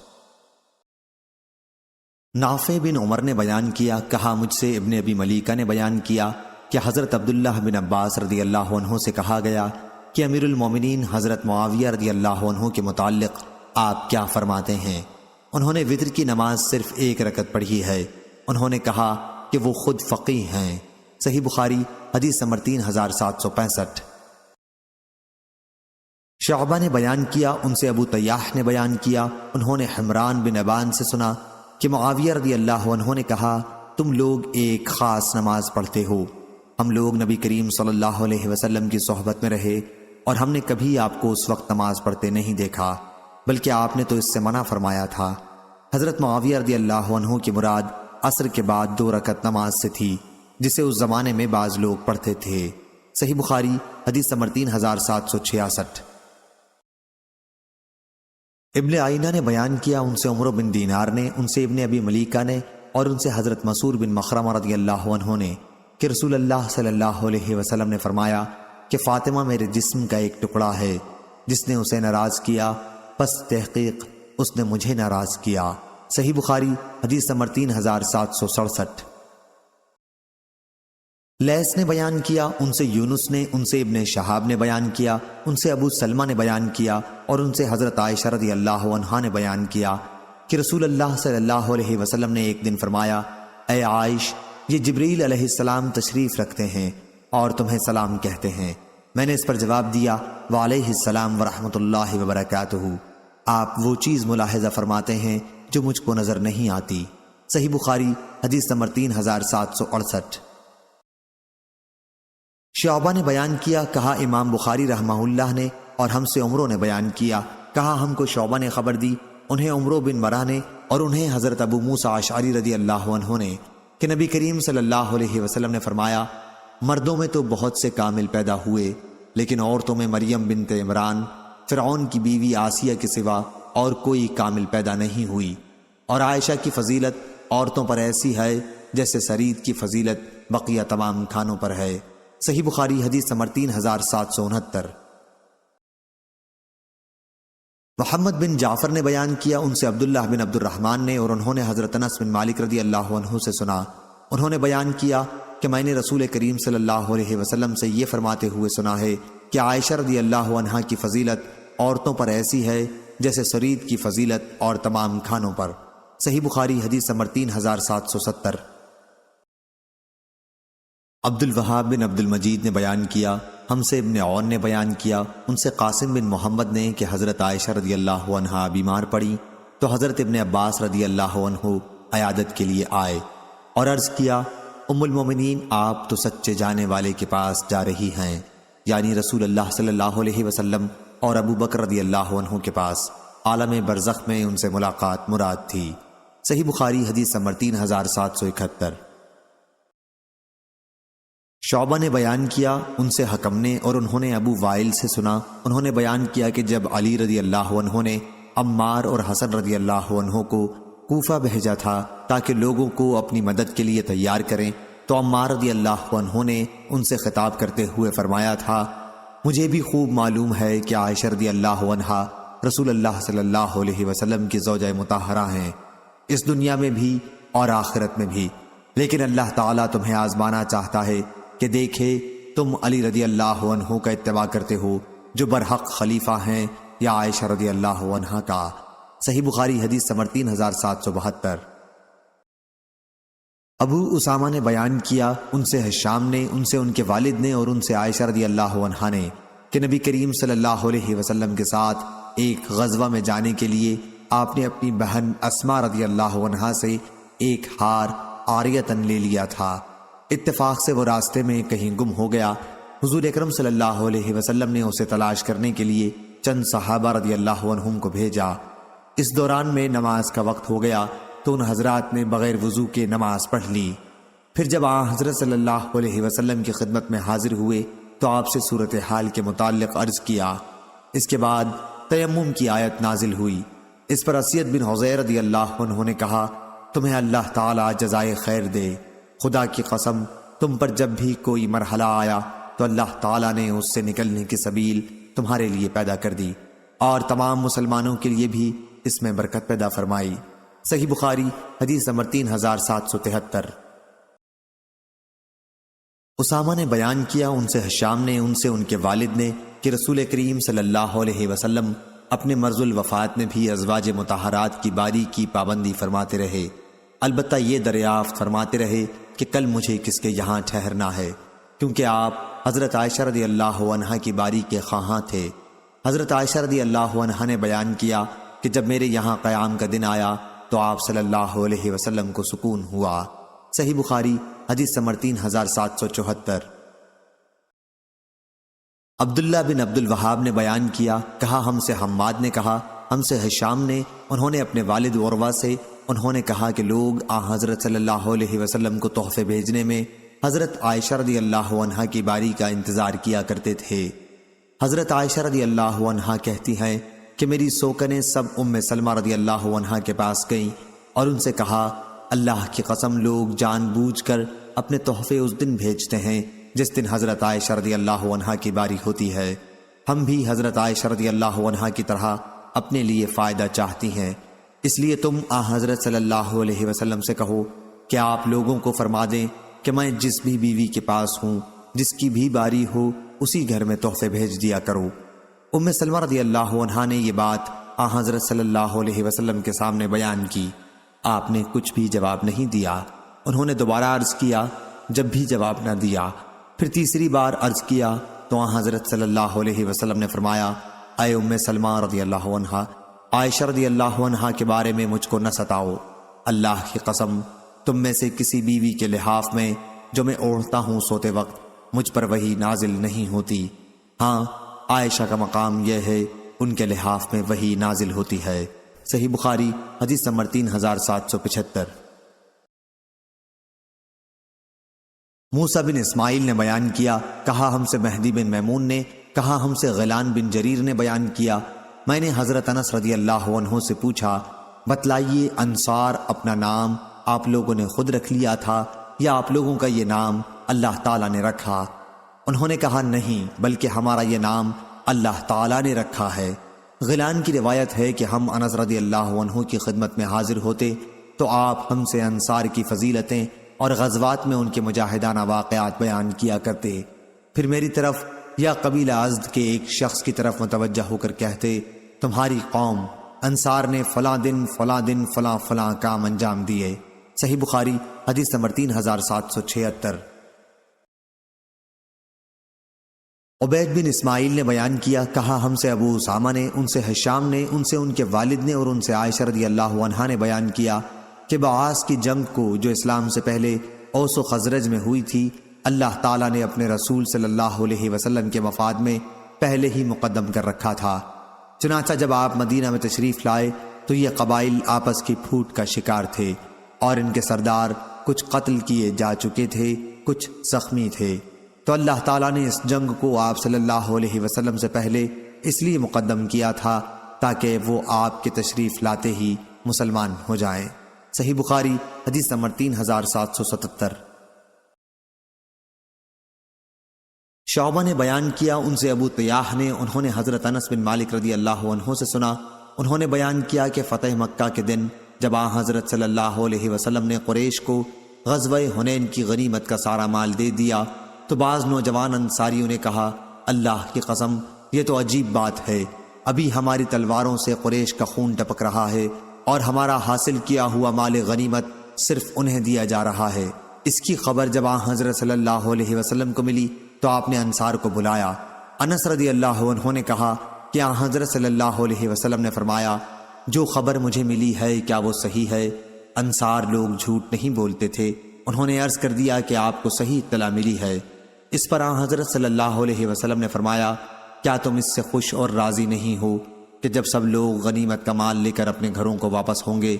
نافع بن عمر نے بیان کیا، کہا مجھ سے ابن ابی ملیکہ نے بیان کیا کہ حضرت عبداللہ بن عباس رضی اللہ عنہ سے کہا گیا کہ امیر المومنین حضرت معاویہ رضی اللہ عنہ کے متعلق آپ کیا فرماتے ہیں؟ انہوں نے وتر کی نماز صرف ایک رکعت پڑھی ہے۔ انہوں نے کہا کہ وہ خود فقیہ ہیں۔ صحیح بخاری حدیث نمبر 3765۔ شعبہ نے بیان کیا، ان سے ابو طیاح نے بیان کیا، انہوں نے حمران بن ابان سے سنا کہ معاویہ رضی اللہ عنہ نے کہا، تم لوگ ایک خاص نماز پڑھتے ہو۔ ہم لوگ نبی کریم صلی اللہ علیہ وسلم کی صحبت میں رہے اور ہم نے کبھی آپ کو اس وقت نماز پڑھتے نہیں دیکھا، بلکہ آپ نے تو اس سے منع فرمایا تھا۔ حضرت معاویہ رضی اللہ عنہ کی مراد عصر کے بعد 2 رکعت نماز سے تھی، جسے اس زمانے میں بعض لوگ پڑھتے تھے۔ صحیح بخاری حدیث نمبر 3766۔ ابن آئینہ نے بیان کیا، ان سے عمر بن دینار نے، ان سے ابن ابی ملیکہ نے اور ان سے حضرت مسعور بن مخرمہ رضی اللہ عنہ نے کہ رسول اللہ صلی اللہ علیہ وسلم نے فرمایا کہ فاطمہ میرے جسم کا ایک ٹکڑا ہے، جس نے اسے ناراض کیا پس تحقیق اس نے مجھے ناراض کیا۔ صحیح بخاری حدیث نمبر 3767۔ لیث نے بیان کیا، ان سے یونس نے، ان سے ابن شہاب نے بیان کیا، ان سے ابو سلمہ نے بیان کیا اور ان سے حضرت عائشہ رضی اللہ عنہا نے بیان کیا کہ رسول اللہ صلی اللہ علیہ وسلم نے ایک دن فرمایا، اے عائش، یہ جبریل علیہ السلام تشریف رکھتے ہیں اور تمہیں سلام کہتے ہیں۔ میں نے اس پر جواب دیا، وعلیہ السلام ورحمۃ اللہ وبرکاتہ۔ آپ وہ چیز ملاحظہ فرماتے ہیں جو مجھ کو نظر نہیں آتی۔ صحیح بخاری حدیث نمبر 3768۔ شعبہ نے بیان کیا، کہا امام بخاری رحمہ اللہ نے اور ہم سے عمروں نے بیان کیا، کہا ہم کو شعبہ نے خبر دی، انہیں عمرو بن مرہ نے، اور انہیں حضرت ابو موسیٰ اشعری رضی اللہ عنہ نے، کہ نبی کریم صلی اللہ علیہ وسلم نے فرمایا، مردوں میں تو بہت سے کامل پیدا ہوئے، لیکن عورتوں میں مریم بنت عمران فرعون کی بیوی آسیہ کے سوا اور کوئی کامل پیدا نہیں ہوئی، اور عائشہ کی فضیلت عورتوں پر ایسی ہے جیسے سرید کی فضیلت بقیہ تمام کھانوں پر ہے۔ صحیح بخاری حدیث نمبر 3769۔ محمد بن جعفر نے بیان کیا، ان سے عبداللہ بن عبد الرحمن نے، اور انہوں نے حضرت انس بن مالک رضی اللہ عنہ سے سنا، انہوں نے بیان کیا کہ میں نے رسول کریم صلی اللہ علیہ وسلم سے یہ فرماتے ہوئے سنا ہے کہ عائشہ رضی اللہ عنہا کی فضیلت عورتوں پر ایسی ہے جیسے سرید کی فضیلت اور تمام کھانوں پر۔ صحیح بخاری حدیث نمبر 3770۔ عبد الوہاب بن عبد المجید نے بیان کیا، ہم سے ابن عون نے بیان کیا، ان سے قاسم بن محمد نے کہ حضرت عائشہ رضی اللہ عنہا بیمار پڑی تو حضرت ابن عباس رضی اللہ عنہ عیادت کے لیے آئے اور عرض کیا، ام المومنین آپ تو سچے جانے والے کے پاس جا رہی ہیں، یعنی رسول اللہ صلی اللہ علیہ وسلم، اور ابو بکر رضی اللہ عنہ کے پاس عالم برزخ میں ان سے ملاقات مراد تھی۔ صحیح بخاری حدیث نمبر 3771۔ شعبہ نے بیان کیا، ان سے حکم نے، اور انہوں نے ابو وائل سے سنا، انہوں نے بیان کیا کہ جب علی رضی اللہ عنہ نے عمار اور حسن رضی اللہ عنہ کو کوفہ بھیجا تھا تاکہ لوگوں کو اپنی مدد کے لیے تیار کریں، تو عمار رضی اللہ عنہ نے ان سے خطاب کرتے ہوئے فرمایا تھا، مجھے بھی خوب معلوم ہے کہ عائشہ رضی اللہ عنہا رسول اللہ صلی اللہ علیہ وسلم کی زوجہ مطہرہ ہیں، اس دنیا میں بھی اور آخرت میں بھی، لیکن اللہ تعالیٰ تمہیں آزمانا چاہتا ہے کہ دیکھے تم علی رضی اللہ عنہ کا اتباع کرتے ہو جو برحق خلیفہ ہیں یا عائشہ رضی اللہ عنہا کا۔ صحیح بخاری حدیث نمبر 3772۔ ابو اسامہ نے بیان کیا، ان سے حشام نے، ان سے ان کے والد نے، اور ان سے عائشہ رضی اللہ عنہا نے کہ نبی کریم صلی اللہ علیہ وسلم کے ساتھ ایک غزوہ میں جانے کے لیے آپ نے اپنی بہن اسماء رضی اللہ عنہا سے ایک ہار عاریتاً لے لیا تھا، اتفاق سے وہ راستے میں کہیں گم ہو گیا، حضور اکرم صلی اللہ علیہ وسلم نے اسے تلاش کرنے کے لیے چند صحابہ رضی اللہ عنہم کو بھیجا، اس دوران میں نماز کا وقت ہو گیا تو ان حضرات نے بغیر وضو کے نماز پڑھ لی، پھر جب حضرت صلی اللہ علیہ وسلم کی خدمت میں حاضر ہوئے تو آپ سے صورتحال کے متعلق عرض کیا، اس کے بعد تیمم کی آیت نازل ہوئی، اس پر اسید بن حضیر رضی اللہ عنہ نے کہا، تمہیں اللہ تعالیٰ جزائے خیر دے، خدا کی قسم تم پر جب بھی کوئی مرحلہ آیا تو اللہ تعالیٰ نے اس سے نکلنے کی سبیل تمہارے لیے پیدا کر دی اور تمام مسلمانوں کے لیے بھی اس میں برکت پیدا فرمائی۔ صحیح بخاری حدیث نمبر 3773۔ اسامہ نے بیان کیا، ان سے حشام نے، ان سے ان کے والد نے کہ رسول کریم صلی اللہ علیہ وسلم اپنے مرض الوفات میں بھی ازواج مطہرات کی باری کی پابندی فرماتے رہے، البتہ یہ دریافت فرماتے رہے کہ کل مجھے کس کے یہاں ٹھہرنا ہے، کیونکہ آپ حضرت عائشہ رضی اللہ عنہا کی باری کے خواہاں تھے۔ حضرت عائشہ رضی اللہ عنہا نے بیان کیا کہ جب میرے یہاں قیام کا دن آیا تو آپ صلی اللہ علیہ وسلم کو سکون ہوا۔ صحیح بخاری حدیث نمبر 3774۔ عبداللہ بن عبد الوہاب نے بیان کیا، کہا ہم سے حماد نے کہا، ہم سے حشام نے، انہوں نے اپنے والد عروہ سے، انہوں نے کہا کہ لوگ حضرت صلی اللہ علیہ وسلم کو تحفے بھیجنے میں حضرت عائشہ رضی اللہ عنہا کی باری کا انتظار کیا کرتے تھے۔ حضرت عائشہ رضی اللہ عنہا کہتی ہیں کہ میری سوکنیں سب ام سلمہ رضی اللہ عنہا کے پاس گئیں اور ان سے کہا، اللہ کی قسم لوگ جان بوجھ کر اپنے تحفے اس دن بھیجتے ہیں جس دن حضرت عائشہ رضی اللہ عنہا کی باری ہوتی ہے، ہم بھی حضرت عائشہ رضی اللہ عنہا کی طرح اپنے لیے فائدہ چاہتی ہیں، اس لیے تم حضرت صلی اللہ علیہ وسلم سے کہو کہ آپ لوگوں کو فرما دیں کہ میں جس بھی بیوی کے پاس ہوں، جس کی بھی باری ہو اسی گھر میں تحفے بھیج دیا کرو۔ ام سلمہ رضی اللہ عنہا نے یہ بات حضرت صلی اللہ علیہ وسلم کے سامنے بیان کی، آپ نے کچھ بھی جواب نہیں دیا، انہوں نے دوبارہ عرض کیا، جب بھی جواب نہ دیا، پھر تیسری بار عرض کیا تو حضرت صلی اللہ علیہ وسلم نے فرمایا، اے ام سلمہ رضی اللہ عنہا، عائشہ رضی اللہ عنہا کے بارے میں مجھ کو نہ ستاؤ، اللہ کی قسم تم میں سے کسی بیوی کے لحاف میں جو میں اوڑھتا ہوں سوتے وقت مجھ پر وہی نازل نہیں ہوتی، ہاں عائشہ کا مقام یہ ہے ان کے لحاف میں وحی نازل ہوتی ہے۔ صحیح بخاری حدیث نمبر 3775۔ موسیٰ بن اسماعیل نے بیان کیا، کہا ہم سے مہدی بن میمون نے، کہا ہم سے غیلان بن جریر نے بیان کیا، میں نے حضرت انس رضی اللہ عنہ سے پوچھا، بتلائیے انصار اپنا نام آپ لوگوں نے خود رکھ لیا تھا یا آپ لوگوں کا یہ نام اللہ تعالیٰ نے رکھا؟ انہوں نے کہا نہیں، بلکہ ہمارا یہ نام اللہ تعالیٰ نے رکھا ہے۔ غیلان کی روایت ہے کہ ہم انس رضی اللہ عنہ کی خدمت میں حاضر ہوتے تو آپ ہم سے انصار کی فضیلتیں اور غزوات میں ان کے مجاہدانہ واقعات بیان کیا کرتے، پھر میری طرف یا قبیلہ ازد کے ایک شخص کی طرف متوجہ ہو کر کہتے، تمہاری قوم انصار نے فلاں دن فلاں دن فلاں فلاں کام انجام دیے۔ صحیح بخاری حدیث نمبر 3776۔ عبید بن اسماعیل نے بیان کیا، کہا ہم سے ابو اسامہ نے، ان سے ہشام نے، ان سے ان کے والد نے اور ان سے عائشہ رضی اللہ عنہا نے بیان کیا کہ بعاث کی جنگ کو جو اسلام سے پہلے اوس و خزرج میں ہوئی تھی، اللہ تعالیٰ نے اپنے رسول صلی اللہ علیہ وسلم کے مفاد میں پہلے ہی مقدم کر رکھا تھا۔ چنانچہ جب آپ مدینہ میں تشریف لائے تو یہ قبائل آپس کی پھوٹ کا شکار تھے اور ان کے سردار کچھ قتل کیے جا چکے تھے، کچھ زخمی تھے، تو اللہ تعالیٰ نے اس جنگ کو آپ صلی اللہ علیہ وسلم سے پہلے اس لیے مقدم کیا تھا تاکہ وہ آپ کے تشریف لاتے ہی مسلمان ہو جائیں۔ صحیح بخاری حدیث نمبر 3777۔ شعبہ نے بیان کیا، ان سے ابو طیاح نے، انہوں نے حضرت انس بن مالک رضی اللہ عنہ سے سنا، انہوں نے بیان کیا کہ فتح مکہ کے دن جب حضرت صلی اللہ علیہ وسلم نے قریش کو غزوہ حنین کی غنیمت کا سارا مال دے دیا تو بعض نوجوان انصاریوں نے کہا، اللہ کی قسم یہ تو عجیب بات ہے، ابھی ہماری تلواروں سے قریش کا خون ٹپک رہا ہے اور ہمارا حاصل کیا ہوا مال غنیمت صرف انہیں دیا جا رہا ہے۔ اس کی خبر جب حضرت صلی اللہ علیہ وسلم کو ملی تو آپ نے انصار کو بلایا۔ انس رضی اللہ عنہ نے کہا کہ حضرت صلی اللہ علیہ وسلم نے فرمایا، جو خبر مجھے ملی ہے کیا وہ صحیح ہے؟ انصار لوگ جھوٹ نہیں بولتے تھے۔ انہوں نے عرض کر دیا کہ آپ کو صحیح اطلاع ملی ہے۔ اس پر حضرت صلی اللہ علیہ وسلم نے فرمایا، کیا تم اس سے خوش اور راضی نہیں ہو کہ جب سب لوگ غنیمت کا مال لے کر اپنے گھروں کو واپس ہوں گے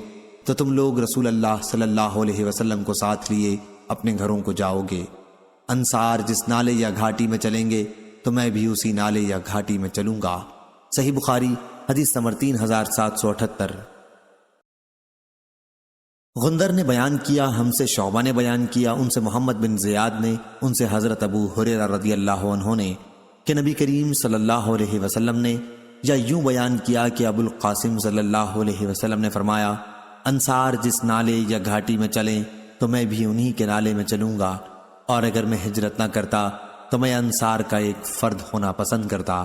تو تم لوگ رسول اللہ صلی اللہ علیہ وسلم کو ساتھ لیے اپنے گھروں کو جاؤ گے؟ انصار جس نالے یا گھاٹی میں چلیں گے تو میں بھی اسی نالے یا گھاٹی میں چلوں گا۔ صحیح بخاری حدیث نمبر 3778۔ غندر نے بیان کیا، ہم سے شعبہ نے بیان کیا، ان سے محمد بن زیاد نے، ان سے حضرت ابو ہریرہ رضی اللہ عنہ نے کہ نبی کریم صلی اللہ علیہ وسلم نے یا یوں بیان کیا کہ ابو القاسم صلی اللہ علیہ وسلم نے فرمایا، انصار جس نالے یا گھاٹی میں چلیں تو میں بھی انہی کے نالے میں چلوں گا، اور اگر میں ہجرت نہ کرتا تو میں انصار کا ایک فرد ہونا پسند کرتا۔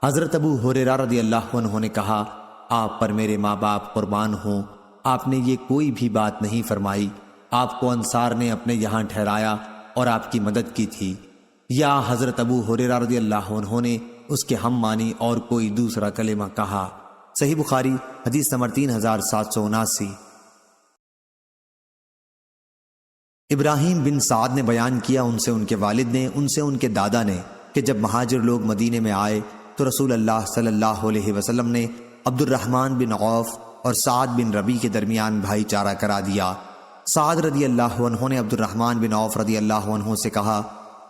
حضرت ابو ہریرہ رضی اللہ عنہ نے کہا، آپ پر میرے ماں باپ قربان ہوں، آپ نے یہ کوئی بھی بات نہیں فرمائی، آپ کو انصار نے اپنے یہاں ٹھہرایا اور آپ کی مدد کی تھی، یا حضرت ابو ہریرہ رضی اللہ عنہ نے اس کے ہم مانی اور کوئی دوسرا کلمہ کہا۔ صحیح بخاری حدیث نمبر 3779۔ ابراہیم بن سعد نے بیان کیا، ان سے ان کے والد نے، ان سے ان کے دادا نے کہ جب مہاجر لوگ مدینے میں آئے تو رسول اللہ صلی اللہ علیہ وسلم نے عبد الرحمن بن عوف اور سعد بن ربیع کے درمیان بھائی چارہ کرا دیا۔ سعد رضی اللہ عنہ نے عبد الرحمن بن عوف رضی اللہ عنہ سے کہا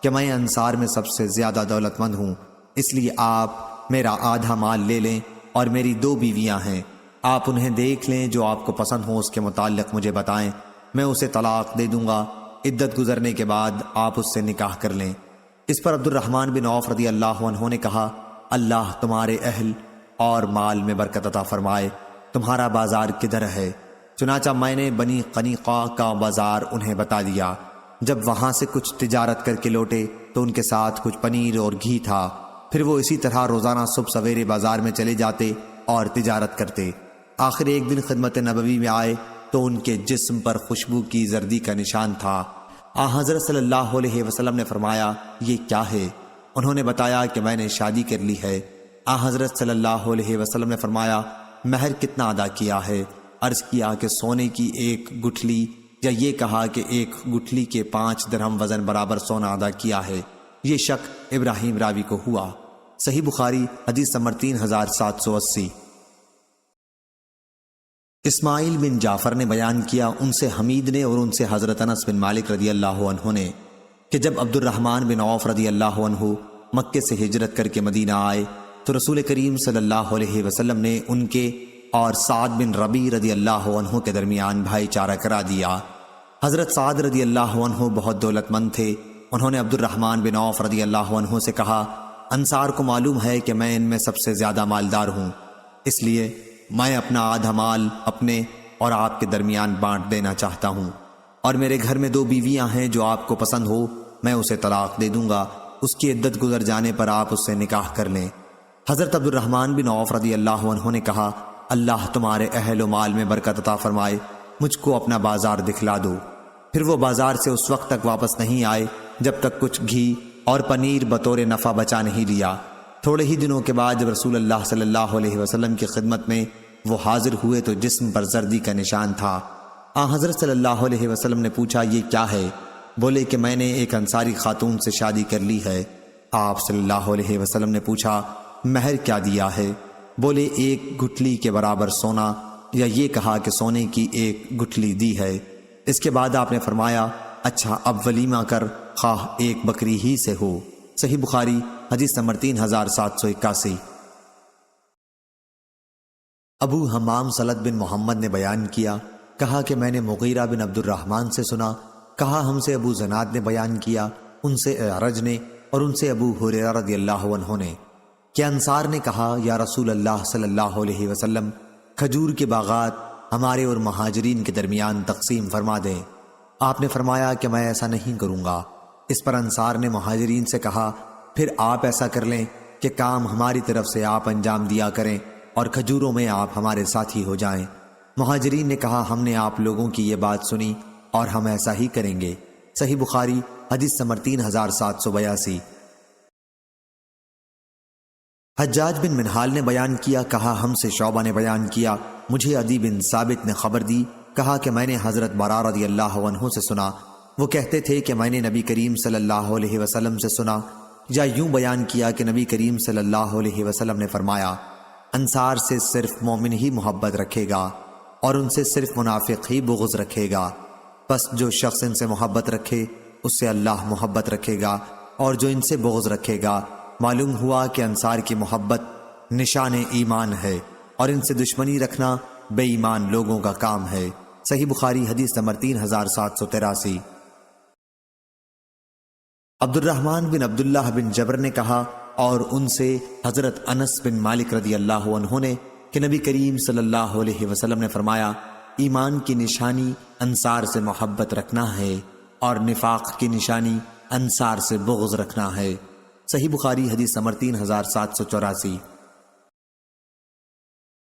کہ میں انصار میں سب سے زیادہ دولت مند ہوں، اس لیے آپ میرا آدھا مال لے لیں، اور میری 2 بیویاں ہیں، آپ انہیں دیکھ لیں، جو آپ کو پسند ہو اس کے متعلق مجھے بتائیں، میں اسے طلاق دے دوں گا، عدت گزرنے کے بعد آپ اس سے نکاح کر لیں۔ اس پر عبد الرحمن بن عوف رضی اللہ عنہ نے کہا، اللہ تمہارے اہل اور مال میں برکت عطا فرمائے، تمہارا بازار کدھر ہے؟ چنانچہ میں نے بنی قنیقہ کا بازار انہیں بتا دیا۔ جب وہاں سے کچھ تجارت کر کے لوٹے تو ان کے ساتھ کچھ پنیر اور گھی تھا، پھر وہ اسی طرح روزانہ صبح سویرے بازار میں چلے جاتے اور تجارت کرتے۔ آخر ایک دن خدمت نبوی میں آئے تو ان کے جسم پر خوشبو کی زردی کا نشان تھا۔ حضرت صلی اللہ علیہ وسلم نے فرمایا، یہ کیا ہے؟ انہوں نے بتایا کہ میں نے شادی کر لی ہے۔ حضرت صلی اللہ علیہ وسلم نے فرمایا، مہر کتنا ادا کیا ہے؟ عرض کیا کہ سونے کی 1 گٹھلی، یا یہ کہا کہ 1 گٹھلی کے 5 درہم وزن برابر سونا ادا کیا ہے۔ یہ شک ابراہیم راوی کو ہوا۔ صحیح بخاری حدیث نمبر 3780۔ اسماعیل بن جعفر نے بیان کیا، ان سے حمید نے اور ان سے حضرت انس بن مالک رضی اللہ عنہ نے کہ جب عبد الرحمن بن عوف رضی اللہ عنہ مکے سے ہجرت کر کے مدینہ آئے تو رسول کریم صلی اللہ علیہ وسلم نے ان کے اور سعد بن ربیع رضی اللہ عنہ کے درمیان بھائی چارہ کرا دیا۔ حضرت سعد رضی اللہ عنہ بہت دولت مند تھے۔ انہوں نے عبد الرحمن بن عوف رضی اللہ عنہ سے کہا، انصار کو معلوم ہے کہ میں ان میں سب سے زیادہ مالدار ہوں، اس لیے میں اپنا آدھا مال اپنے اور آپ کے درمیان بانٹ دینا چاہتا ہوں، اور میرے گھر میں 2 بیویاں ہیں، جو آپ کو پسند ہو میں اسے طلاق دے دوں گا، اس کی عدت گزر جانے پر آپ اس سے نکاح کر لیں۔ حضرت عبد الرحمن بن عوف رضی اللہ عنہ نے کہا، اللہ تمہارے اہل و مال میں برکت عطا فرمائے، مجھ کو اپنا بازار دکھلا دو۔ پھر وہ بازار سے اس وقت تک واپس نہیں آئے جب تک کچھ گھی اور پنیر بطور نفع بچا نہیں لیا۔ تھوڑے ہی دنوں کے بعد جب رسول اللہ صلی اللہ علیہ وسلم کی خدمت میں وہ حاضر ہوئے تو جسم پر زردی کا نشان تھا۔ حضرت صلی اللہ علیہ وسلم نے پوچھا، یہ کیا ہے؟ بولے کہ میں نے ایک انصاری خاتون سے شادی کر لی ہے۔ آپ صلی اللہ علیہ وسلم نے پوچھا، مہر کیا دیا ہے؟ بولے 1 گٹھلی کے برابر سونا، یا یہ کہا کہ سونے کی 1 گٹھلی دی ہے۔ اس کے بعد آپ نے فرمایا، اچھا اب ولیمہ کر، خواہ 1 بکری ہی سے ہو۔ صحیح بخاری حدیث نمبر 3781۔ ابو حمام سلط بن محمد نے بیان کیا، کہا کہ میں نے مغیرہ بن عبد الرحمن سے سنا، کہا ہم سے ابو زناد نے بیان کیا، ان سے اعرج نے، اور ان سے ابو ہریرہ رضی اللہ عنہ نے کہ انصار نے کہا، یا رسول اللہ صلی اللہ علیہ وسلم، کھجور کے باغات ہمارے اور مہاجرین کے درمیان تقسیم فرما دیں۔ آپ نے فرمایا کہ میں ایسا نہیں کروں گا۔ اس پر انصار نے مہاجرین سے کہا، پھر آپ ایسا کر لیں کہ کام ہماری طرف سے آپ انجام دیا کریں اور کھجوروں میں آپ ہمارے ساتھی ہو جائیں۔ مہاجرین نے کہا، ہم نے آپ لوگوں کی یہ بات سنی اور ہم ایسا ہی کریں گے۔ صحیح بخاری حدیث نمبر 3782۔ حجاج بن منہال نے بیان کیا، کہا ہم سے شعبہ نے بیان کیا، مجھے عدی بن ثابت نے خبر دی، کہا کہ میں نے حضرت براء رضی اللہ عنہ سے سنا، وہ کہتے تھے کہ میں نے نبی کریم صلی اللہ علیہ وسلم سے سنا، یا یوں بیان کیا کہ نبی کریم صلی اللہ علیہ وسلم نے فرمایا، انصار سے صرف مومن ہی محبت رکھے گا اور ان سے صرف منافق ہی بغض رکھے گا، پس جو شخص ان سے محبت رکھے اس سے اللہ محبت رکھے گا، اور جو ان سے بغض رکھے گا۔ معلوم ہوا کہ انصار کی محبت نشان ایمان ہے، اور ان سے دشمنی رکھنا بے ایمان لوگوں کا کام ہے۔ صحیح بخاری حدیث نمبر 3783۔ عبد الرحمن بن عبداللہ بن جبر نے کہا، اور ان سے حضرت انس بن مالک رضی اللہ عنہ نے کہ نبی کریم صلی اللہ علیہ وسلم نے فرمایا، ایمان کی نشانی انصار سے محبت رکھنا ہے، اور نفاق کی نشانی انصار سے بغض رکھنا ہے۔ صحیح بخاری حدیث نمبر 3784۔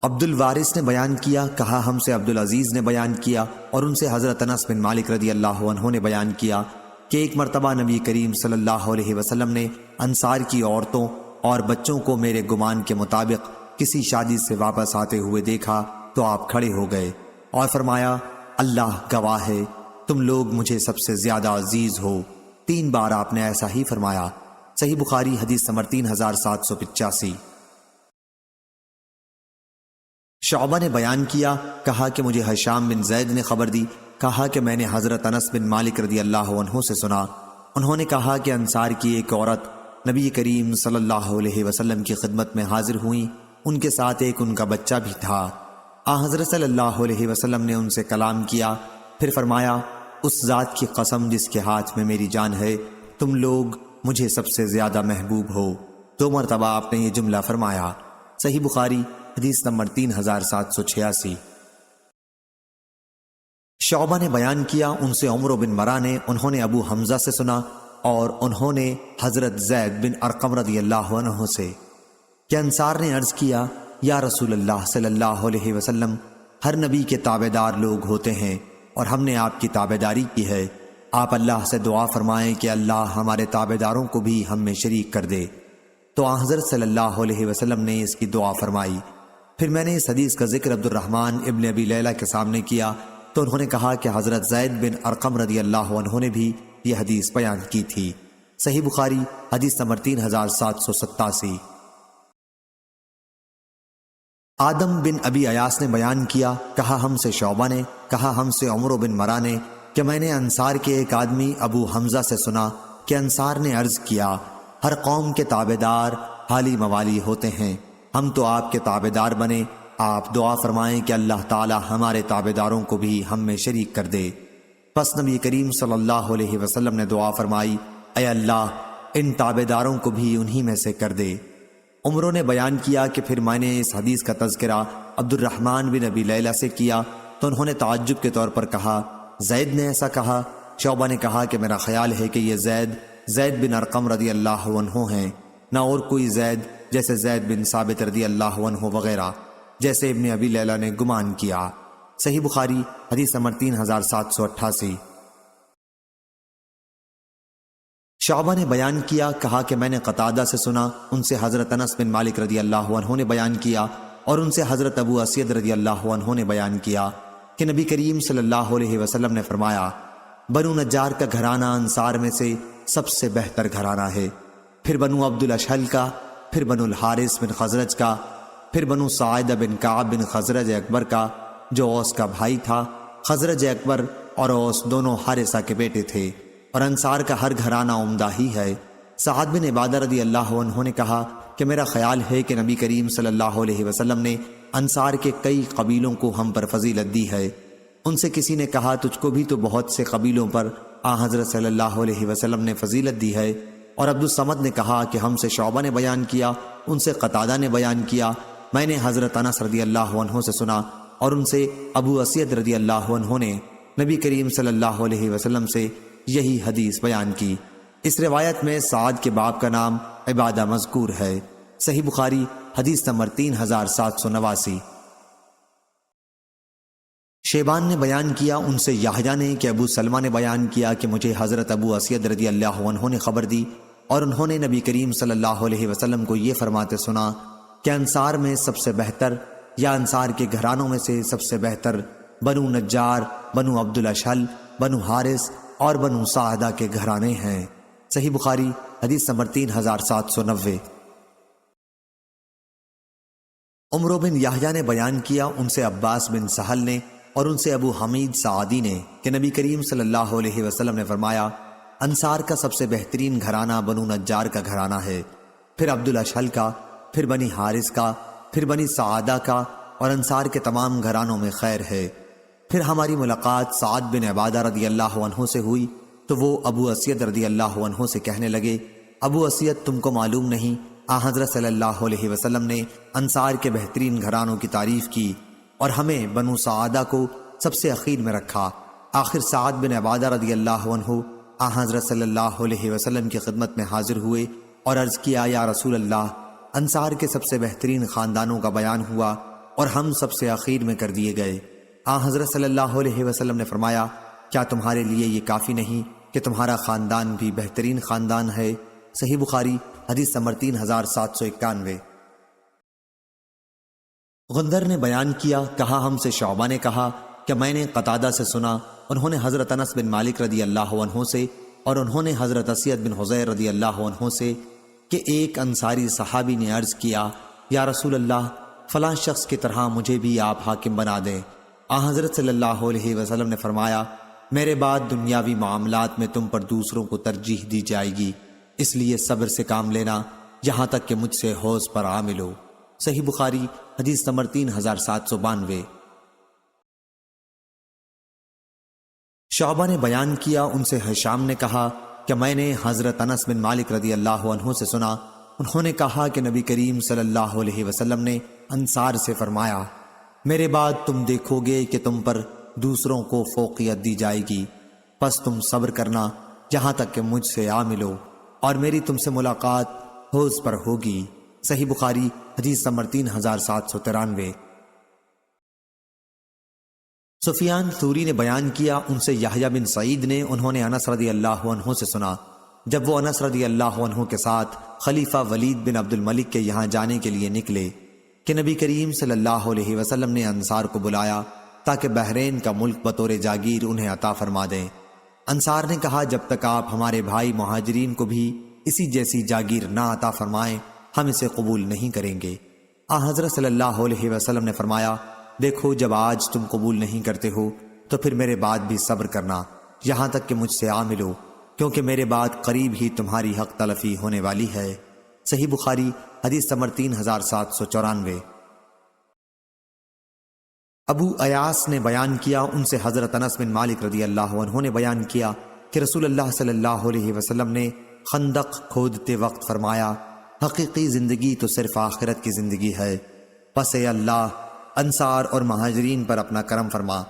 عبد الوارث نے بیان کیا، کہا ہم سے عبد العزیز نے بیان کیا، اور ان سے حضرت انس بن مالک رضی اللہ عنہ نے بیان کیا کہ ایک مرتبہ نبی کریم صلی اللہ علیہ وسلم نے انصار کی عورتوں اور بچوں کو میرے گمان کے مطابق کسی شادی سے واپس آتے ہوئے دیکھا تو آپ کھڑے ہو گئے اور فرمایا، اللہ گواہ ہے تم لوگ مجھے سب سے زیادہ عزیز ہو۔ 3 بار آپ نے ایسا ہی فرمایا۔ صحیح بخاری حدیث نمبر 3785۔ شعبہ نے بیان کیا، کہا کہ مجھے ہشام بن زید نے خبر دی، کہا کہ میں نے حضرت انس بن مالک رضی اللہ عنہ سے سنا، انہوں نے کہا کہ انصار کی ایک عورت نبی کریم صلی اللہ علیہ وسلم کی خدمت میں حاضر ہوئیں، ان کے ساتھ ایک ان کا بچہ بھی تھا۔ حضرت صلی اللہ علیہ وسلم نے ان سے کلام کیا، پھر فرمایا، اس ذات کی قسم جس کے ہاتھ میں میری جان ہے، تم لوگ مجھے سب سے زیادہ محبوب ہو۔ 2 مرتبہ آپ نے یہ جملہ فرمایا۔ صحیح بخاری حدیث نمبر 3786۔ شعبہ نے بیان کیا، ان سے عمر بن مرہ نے، انہوں نے ابو حمزہ سے سنا، اور انہوں نے حضرت زید بن ارقم رضی اللہ عنہ سے کہ انصار نے عرض کیا، یا رسول اللہ صلی اللہ علیہ وسلم، ہر نبی کے تابعدار لوگ ہوتے ہیں اور ہم نے آپ کی تابعداری کی ہے، آپ اللہ سے دعا فرمائیں کہ اللہ ہمارے تابعداروں کو بھی ہم میں شریک کر دے۔ تو حضرت صلی اللہ علیہ وسلم نے اس کی دعا فرمائی۔ پھر میں نے اس حدیث کا ذکر عبد الرحمن ابن ابی لیلہ کے سامنے کیا تو انہوں نے کہا کہ حضرت زید بن ارقم رضی اللہ عنہ نے بھی یہ حدیث بیان کی تھی۔ صحیح بخاری حدیث نمبر 3787۔ آدم بن ابی ایاس نے بیان کیا، کہا ہم سے شعبہ نے، کہا ہم سے عمر بن مرہ نے کہ میں نے انصار کے ایک آدمی ابو حمزہ سے سنا کہ انصار نے عرض کیا، ہر قوم کے تابعدار حالی موالی ہوتے ہیں، ہم تو آپ کے تابعدار بنے، آپ دعا فرمائیں کہ اللہ تعالی ہمارے تابعداروں کو بھی ہم میں شریک کر دے۔ پس نبی کریم صلی اللہ علیہ وسلم نے دعا فرمائی، اے اللہ ان تابعداروں کو بھی انہی میں سے کر دے۔ عمروں نے بیان کیا کہ پھر میں نے اس حدیث کا تذکرہ عبد الرحمن بن ابی لیلہ سے کیا تو انہوں نے تعجب کے طور پر کہا، زید نے ایسا کہا؟ شعبہ نے کہا کہ میرا خیال ہے کہ یہ زید بن ارقم رضی اللہ عنہ ہیں، نہ اور کوئی زید جیسے زید بن ثابت رضی اللہ عنہ وغیرہ، جیسے ابن ابی لیلہ نے گمان کیا۔ صحیح بخاری حدیث نمبر 3788۔ شعبہ نے بیان کیا، کہا کہ میں نے قتادہ سے سنا، ان سے حضرت انس بن مالک رضی اللہ عنہ نے بیان کیا اور ان سے حضرت ابو اسید رضی اللہ عنہ نے بیان کیا کہ نبی کریم صلی اللہ علیہ وسلم نے فرمایا، بنو نجار کا گھرانہ انصار میں سے سب سے بہتر گھرانہ ہے، پھر بنو عبد الاشہل کا، پھر بنو الحارث بن خزرج کا، پھر بنو ساعدہ بن کعب بن خزرج اکبر کا جو اوس کا بھائی تھا۔ خزرج اکبر اور اوس دونوں حارثہ کے بیٹے تھے، اور انصار کا ہر گھرانہ عمدہ ہی ہے۔ سعد بن عبادہ رضی اللہ عنہ نے کہا کہ میرا خیال ہے کہ نبی کریم صلی اللہ علیہ وسلم نے انصار کے کئی قبیلوں کو ہم پر فضیلت دی ہے۔ ان سے کسی نے کہا، تجھ کو بھی تو بہت سے قبیلوں پر حضرت صلی اللہ علیہ وسلم نے فضیلت دی ہے۔ اور عبد الصمد نے کہا کہ ہم سے شعبہ نے بیان کیا، ان سے قتادہ نے بیان کیا، میں نے حضرت انس رضی اللہ عنہ سے سنا اور ان سے ابو اسید رضی اللہ عنہ نے نبی کریم صلی اللہ علیہ وسلم سے یہی حدیث بیان کی۔ اس روایت میں سعد کے باپ کا نام عبادہ مذکور ہے۔ صحیح بخاری حدیث نمبر 3789۔ شیبان نے بیان کیا، ان سے یحییٰ نے کہ ابو سلمہ نے بیان کیا کہ مجھے حضرت ابو اسید رضی اللہ عنہ نے خبر دی اور انہوں نے نبی کریم صلی اللہ علیہ وسلم کو یہ فرماتے سنا کہ انصار میں سب سے بہتر یا انصار کے گھرانوں میں سے سب سے بہتر بنو نجار، بنو عبد الاشہل، بنو حارث اور بنو ساعدہ کے گھرانے ہیں۔ صحیح بخاری حدیث نمبر 3790۔ عمر بن یحییٰ نے بیان کیا، ان سے عباس بن سہل نے اور ان سے ابو حمید سعدی نے کہ نبی کریم صلی اللہ علیہ وسلم نے فرمایا، انصار کا سب سے بہترین گھرانہ بنو نجار کا گھرانہ ہے، پھر عبد الاشہل کا، پھر بنی حارث کا، پھر بنی سعدہ کا، اور انصار کے تمام گھرانوں میں خیر ہے۔ پھر ہماری ملاقات سعد بن عبادہ رضی اللہ عنہ سے ہوئی تو وہ ابو اسید رضی اللہ عنہ سے کہنے لگے، ابو اسید تم کو معلوم نہیں حضرت صلی اللہ علیہ وسلم نے انصار کے بہترین گھرانوں کی تعریف کی اور ہمیں بنو سعدہ کو سب سے اخیر میں رکھا۔ آخر سعد بن عبادہ رضی اللہ عنہ حضرت صلی اللہ علیہ وسلم کی خدمت میں حاضر ہوئے اور عرض کیا، یا رسول اللہ، انصار کے سب سے بہترین خاندانوں کا بیان ہوا اور ہم سب سے اخیر میں کر دیے گئے۔ حضرت صلی اللہ علیہ وسلم نے فرمایا، کیا تمہارے لیے یہ کافی نہیں کہ تمہارا خاندان بھی بہترین خاندان ہے؟ صحیح بخاری حدیث نمبر 3791۔ غندر نے بیان کیا، کہا ہم سے شعبہ نے کہا کہ میں نے قتادہ سے سنا، انہوں نے حضرت انس بن مالک رضی اللہ عنہ سے اور انہوں نے حضرت اسید بن حضیر رضی اللہ عنہ سے کہ ایک انصاری صحابی نے عرض کیا، یا رسول اللہ، فلاں شخص کی طرح مجھے بھی آپ حاکم بنا دیں۔ حضرت صلی اللہ علیہ وسلم نے فرمایا، میرے بعد دنیاوی معاملات میں تم پر دوسروں کو ترجیح دی جائے گی، اس لیے صبر سے کام لینا یہاں تک کہ مجھ سے حوض پر عامل ہو۔ صحیح بخاری حدیث نمبر 3792۔ شعبہ نے بیان کیا، ان سے ہشام نے کہا کہ میں نے حضرت انس بن مالک رضی اللہ عنہ سے سنا، انہوں نے کہا کہ نبی کریم صلی اللہ علیہ وسلم نے انصار سے فرمایا، میرے بعد تم دیکھو گے کہ تم پر دوسروں کو فوقیت دی جائے گی، پس تم صبر کرنا یہاں تک کہ مجھ سے آ ملو اور میری تم سے ملاقات حوض پر ہوگی۔ صحیح بخاری حدیث نمبر 3793۔ سفیان ثوری نے بیان کیا، ان سے یحییٰ بن سعید نے، انہوں نے انس رضی اللہ عنہ سے سنا، جب وہ انس رضی اللہ عنہ کے ساتھ خلیفہ ولید بن عبد الملک کے یہاں جانے کے لیے نکلے کہ نبی کریم صلی اللہ علیہ وسلم نے انصار کو بلایا تاکہ بحرین کا ملک بطور جاگیر انہیں عطا فرما دیں۔ انصار نے کہا جب تک آپ ہمارے بھائی مہاجرین کو بھی اسی جیسی جاگیر نہ عطا فرمائیں ہم اسے قبول نہیں کریں گے۔ حضرت صلی اللہ علیہ وسلم نے فرمایا دیکھو جب آج تم قبول نہیں کرتے ہو تو پھر میرے بعد بھی صبر کرنا یہاں تک کہ مجھ سے آ ملو، کیونکہ میرے بعد قریب ہی تمہاری حق تلفی ہونے والی ہے۔ صحیح بخاری حدیث نمبر 3794۔ ابو ایاس نے بیان کیا ان سے حضرت انس بن مالک رضی اللہ عنہ نے بیان کیا کہ رسول اللہ صلی اللہ علیہ وسلم نے خندق کھودتے وقت فرمایا حقیقی زندگی تو صرف آخرت کی زندگی ہے، پس اے اللہ انصار اور مہاجرین پر اپنا کرم فرما۔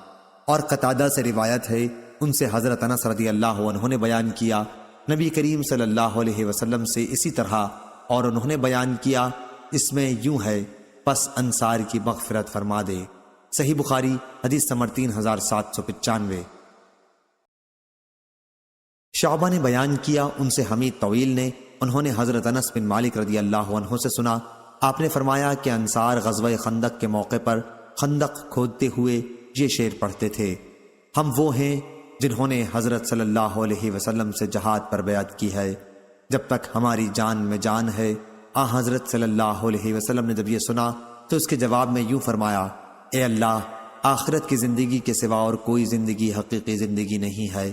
اور قتادہ سے روایت ہے ان سے حضرت انس رضی اللہ عنہ نے بیان کیا نبی کریم صلی اللہ علیہ وسلم سے اسی طرح، اور انہوں نے بیان کیا اس میں یوں ہے پس انصار کی مغفرت فرما دے۔ صحیح بخاری حدیث نمبر 3795۔ شعبہ نے بیان کیا ان سے حمید طویل نے، انہوں نے حضرت انس بن مالک رضی اللہ عنہ سے سنا آپ نے فرمایا کہ انصار غزوہ خندق کے موقع پر خندق کھودتے ہوئے یہ شعر پڑھتے تھے ہم وہ ہیں جنہوں نے حضرت صلی اللہ علیہ وسلم سے جہاد پر بیعت کی ہے جب تک ہماری جان میں جان ہے۔ حضرت صلی اللہ علیہ وسلم نے جب یہ سنا تو اس کے جواب میں یوں فرمایا اے اللہ آخرت کی زندگی کے سوا اور کوئی زندگی حقیقی زندگی نہیں ہے،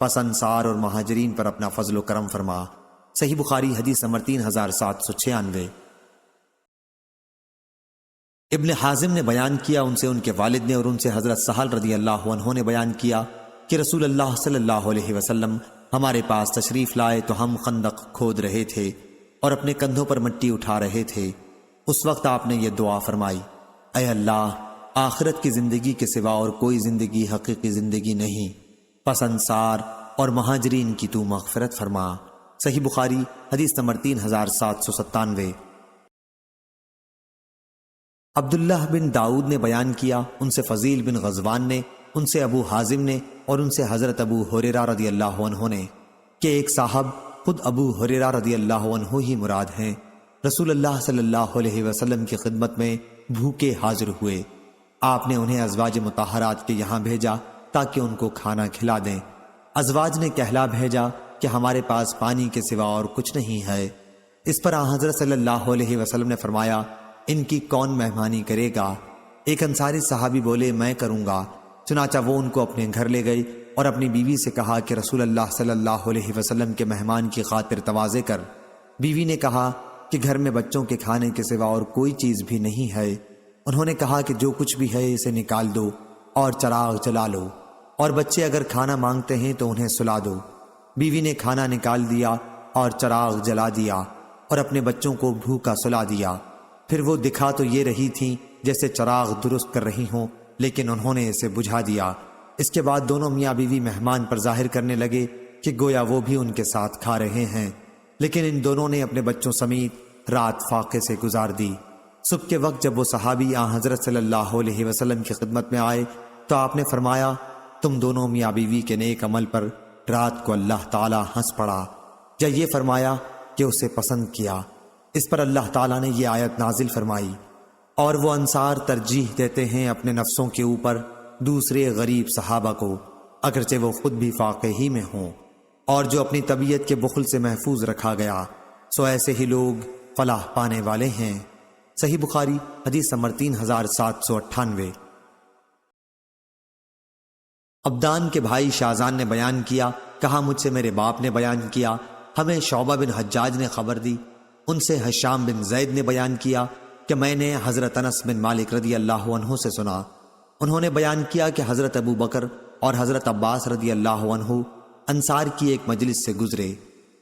پس انصار اور مہاجرین پر اپنا فضل و کرم فرما۔ صحیح بخاری حدیث نمبر 3796۔ ابن حازم نے بیان کیا ان سے ان کے والد نے اور ان سے حضرت سہل رضی اللہ عنہ نے بیان کیا کہ رسول اللہ صلی اللہ علیہ وسلم ہمارے پاس تشریف لائے تو ہم خندق کھود رہے تھے اور اپنے کندھوں پر مٹی اٹھا رہے تھے۔ اس وقت آپ نے یہ دعا فرمائی اے اللہ آخرت کی زندگی کے سوا اور کوئی زندگی حقیقی زندگی نہیں، پس انصار اور مہاجرین کی تو مغفرت فرما۔ صحیح بخاری حدیث نمبر 3797۔ عبداللہ بن داؤد نے بیان کیا ان سے فضیل بن غزوان نے، ان سے ابو حازم نے اور ان سے حضرت ابو ہریرہ رضی اللہ عنہ نے کہ ایک صاحب خود ابو ہریرہ رضی اللہ عنہ ہی مراد ہیں رسول اللہ صلی اللہ علیہ وسلم کی خدمت میں بھوکے حاضر ہوئے۔ آپ نے انہیں ازواج مطہرات کے یہاں بھیجا تاکہ ان کو کھانا کھلا دیں۔ ازواج نے کہلا بھیجا کہ ہمارے پاس پانی کے سوا اور کچھ نہیں ہے۔ اس پر حضرت صلی اللہ علیہ وسلم نے فرمایا ان کی کون مہمانی کرے گا؟ ایک انصاری صحابی بولے میں کروں گا۔ چنانچہ وہ ان کو اپنے گھر لے گئی اور اپنی بیوی سے کہا کہ رسول اللہ صلی اللہ علیہ وسلم کے مہمان کی خاطر تواضع کر۔ بیوی نے کہا کہ گھر میں بچوں کے کھانے کے سوا اور کوئی چیز بھی نہیں ہے۔ انہوں نے کہا کہ جو کچھ بھی ہے اسے نکال دو اور چراغ جلا لو، اور بچے اگر کھانا مانگتے ہیں تو انہیں سلا دو۔ بیوی نے کھانا نکال دیا اور چراغ جلا دیا اور اپنے بچوں کو بھوکا سلا دیا۔ پھر وہ دکھا تو یہ رہی تھیں جیسے چراغ درست کر رہی ہوں، لیکن انہوں نے اسے بجھا دیا۔ اس کے بعد دونوں میاں بیوی مہمان پر ظاہر کرنے لگے کہ گویا وہ بھی ان کے ساتھ کھا رہے ہیں، لیکن ان دونوں نے اپنے بچوں سمیت رات فاقے سے گزار دی۔ صبح کے وقت جب وہ صحابی حضرت صلی اللہ علیہ وسلم کی خدمت میں آئے تو آپ نے فرمایا تم دونوں میاں بیوی کے نیک عمل پر رات کو اللہ تعالیٰ ہنس پڑا، یا یہ فرمایا کہ اسے پسند کیا۔ اس پر اللہ تعالیٰ نے یہ آیت نازل فرمائی اور وہ انصار ترجیح دیتے ہیں اپنے نفسوں کے اوپر دوسرے غریب صحابہ کو، اگرچہ وہ خود بھی فاقے ہی میں ہوں، اور جو اپنی طبیعت کے بخل سے محفوظ رکھا گیا سو ایسے ہی لوگ فلاح پانے والے ہیں۔ صحیح بخاری حدیث نمبر 3798۔ عبدان کے بھائی شاذان نے بیان کیا، کہا مجھ سے میرے باپ نے بیان کیا، ہمیں شعبہ بن حجاج نے خبر دی، ان سے حشام بن زید نے بیان کیا کہ میں نے حضرت انس بن مالک رضی اللہ عنہ سے سنا، انہوں نے بیان کیا کہ حضرت ابو بکر اور حضرت عباس رضی اللہ عنہ انصار کی ایک مجلس سے گزرے،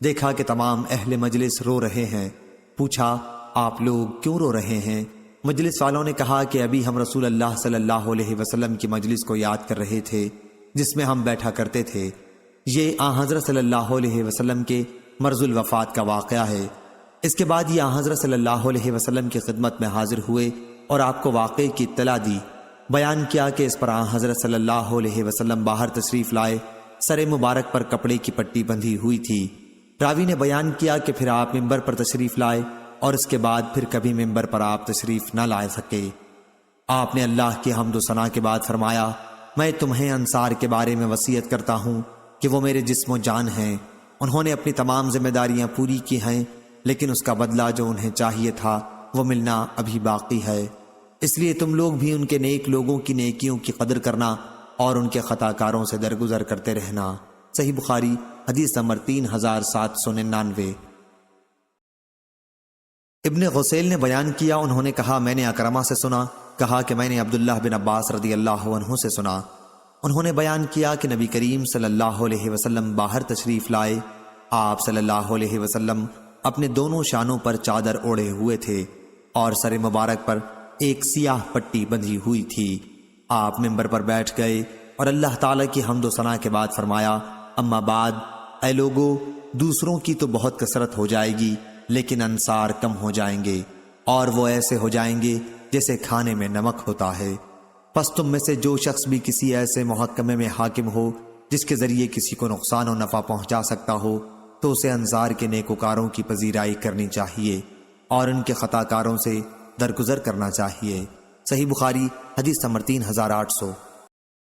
دیکھا کہ تمام اہل مجلس رو رہے ہیں، پوچھا آپ لوگ کیوں رو رہے ہیں؟ مجلس والوں نے کہا کہ ابھی ہم رسول اللہ صلی اللہ علیہ وسلم کی مجلس کو یاد کر رہے تھے جس میں ہم بیٹھا کرتے تھے۔ یہ حضرت صلی اللہ علیہ وسلم کے مرض الوفات کا واقعہ ہے۔ اس کے بعد یہ حضرت صلی اللہ علیہ وسلم کی خدمت میں حاضر ہوئے اور آپ کو واقعے کی اطلاع دی۔ بیان کیا کہ اس پر حضرت صلی اللہ علیہ وسلم باہر تشریف لائے، سر مبارک پر کپڑے کی پٹی بندھی ہوئی تھی۔ راوی نے بیان کیا کہ پھر آپ ممبر پر تشریف لائے اور اس کے بعد پھر کبھی ممبر پر آپ تشریف نہ لائے سکے۔ آپ نے اللہ کی حمد و ثنا کے بعد فرمایا میں تمہیں انصار کے بارے میں وصیت کرتا ہوں کہ وہ میرے جسم و جان ہیں، انہوں نے اپنی تمام ذمہ داریاں پوری کی ہیں، لیکن اس کا بدلہ جو انہیں چاہیے تھا وہ ملنا ابھی باقی ہے۔ اس لیے تم لوگ بھی ان کے نیک لوگوں کی نیکیوں کی قدر کرنا اور ان کے خطا کاروں سے درگزر کرتے رہنا۔ صحیح بخاری حدیث نمبر 3799۔ ابن غسیل نے بیان کیا، انہوں نے کہا میں نے اکرمہ سے سنا، کہا کہ میں نے عبداللہ بن عباس رضی اللہ عنہ سے سنا، انہوں نے بیان کیا کہ نبی کریم صلی اللہ علیہ وسلم باہر تشریف لائے، آپ صلی اللہ علیہ وسلم اپنے دونوں شانوں پر چادر اوڑھے ہوئے تھے اور سر مبارک پر ایک سیاہ پٹی بندھی ہوئی تھی۔ آپ منبر پر بیٹھ گئے اور اللہ تعالیٰ کی حمد و ثنا کے بعد فرمایا، اما بعد، اے لوگو، دوسروں کی تو بہت کثرت ہو جائے گی لیکن انصار کم ہو جائیں گے، اور وہ ایسے ہو جائیں گے جیسے کھانے میں نمک ہوتا ہے۔ پس تم میں سے جو شخص بھی کسی ایسے محکمے میں حاکم ہو جس کے ذریعے کسی کو نقصان و نفع پہنچا سکتا ہو تو اسے انصار کے نیکوکاروں کی پذیرائی کرنی چاہیے اور ان کے خطا کاروں سے درگزر کرنا چاہیے۔ صحیح بخاری حدیث نمبر 3800۔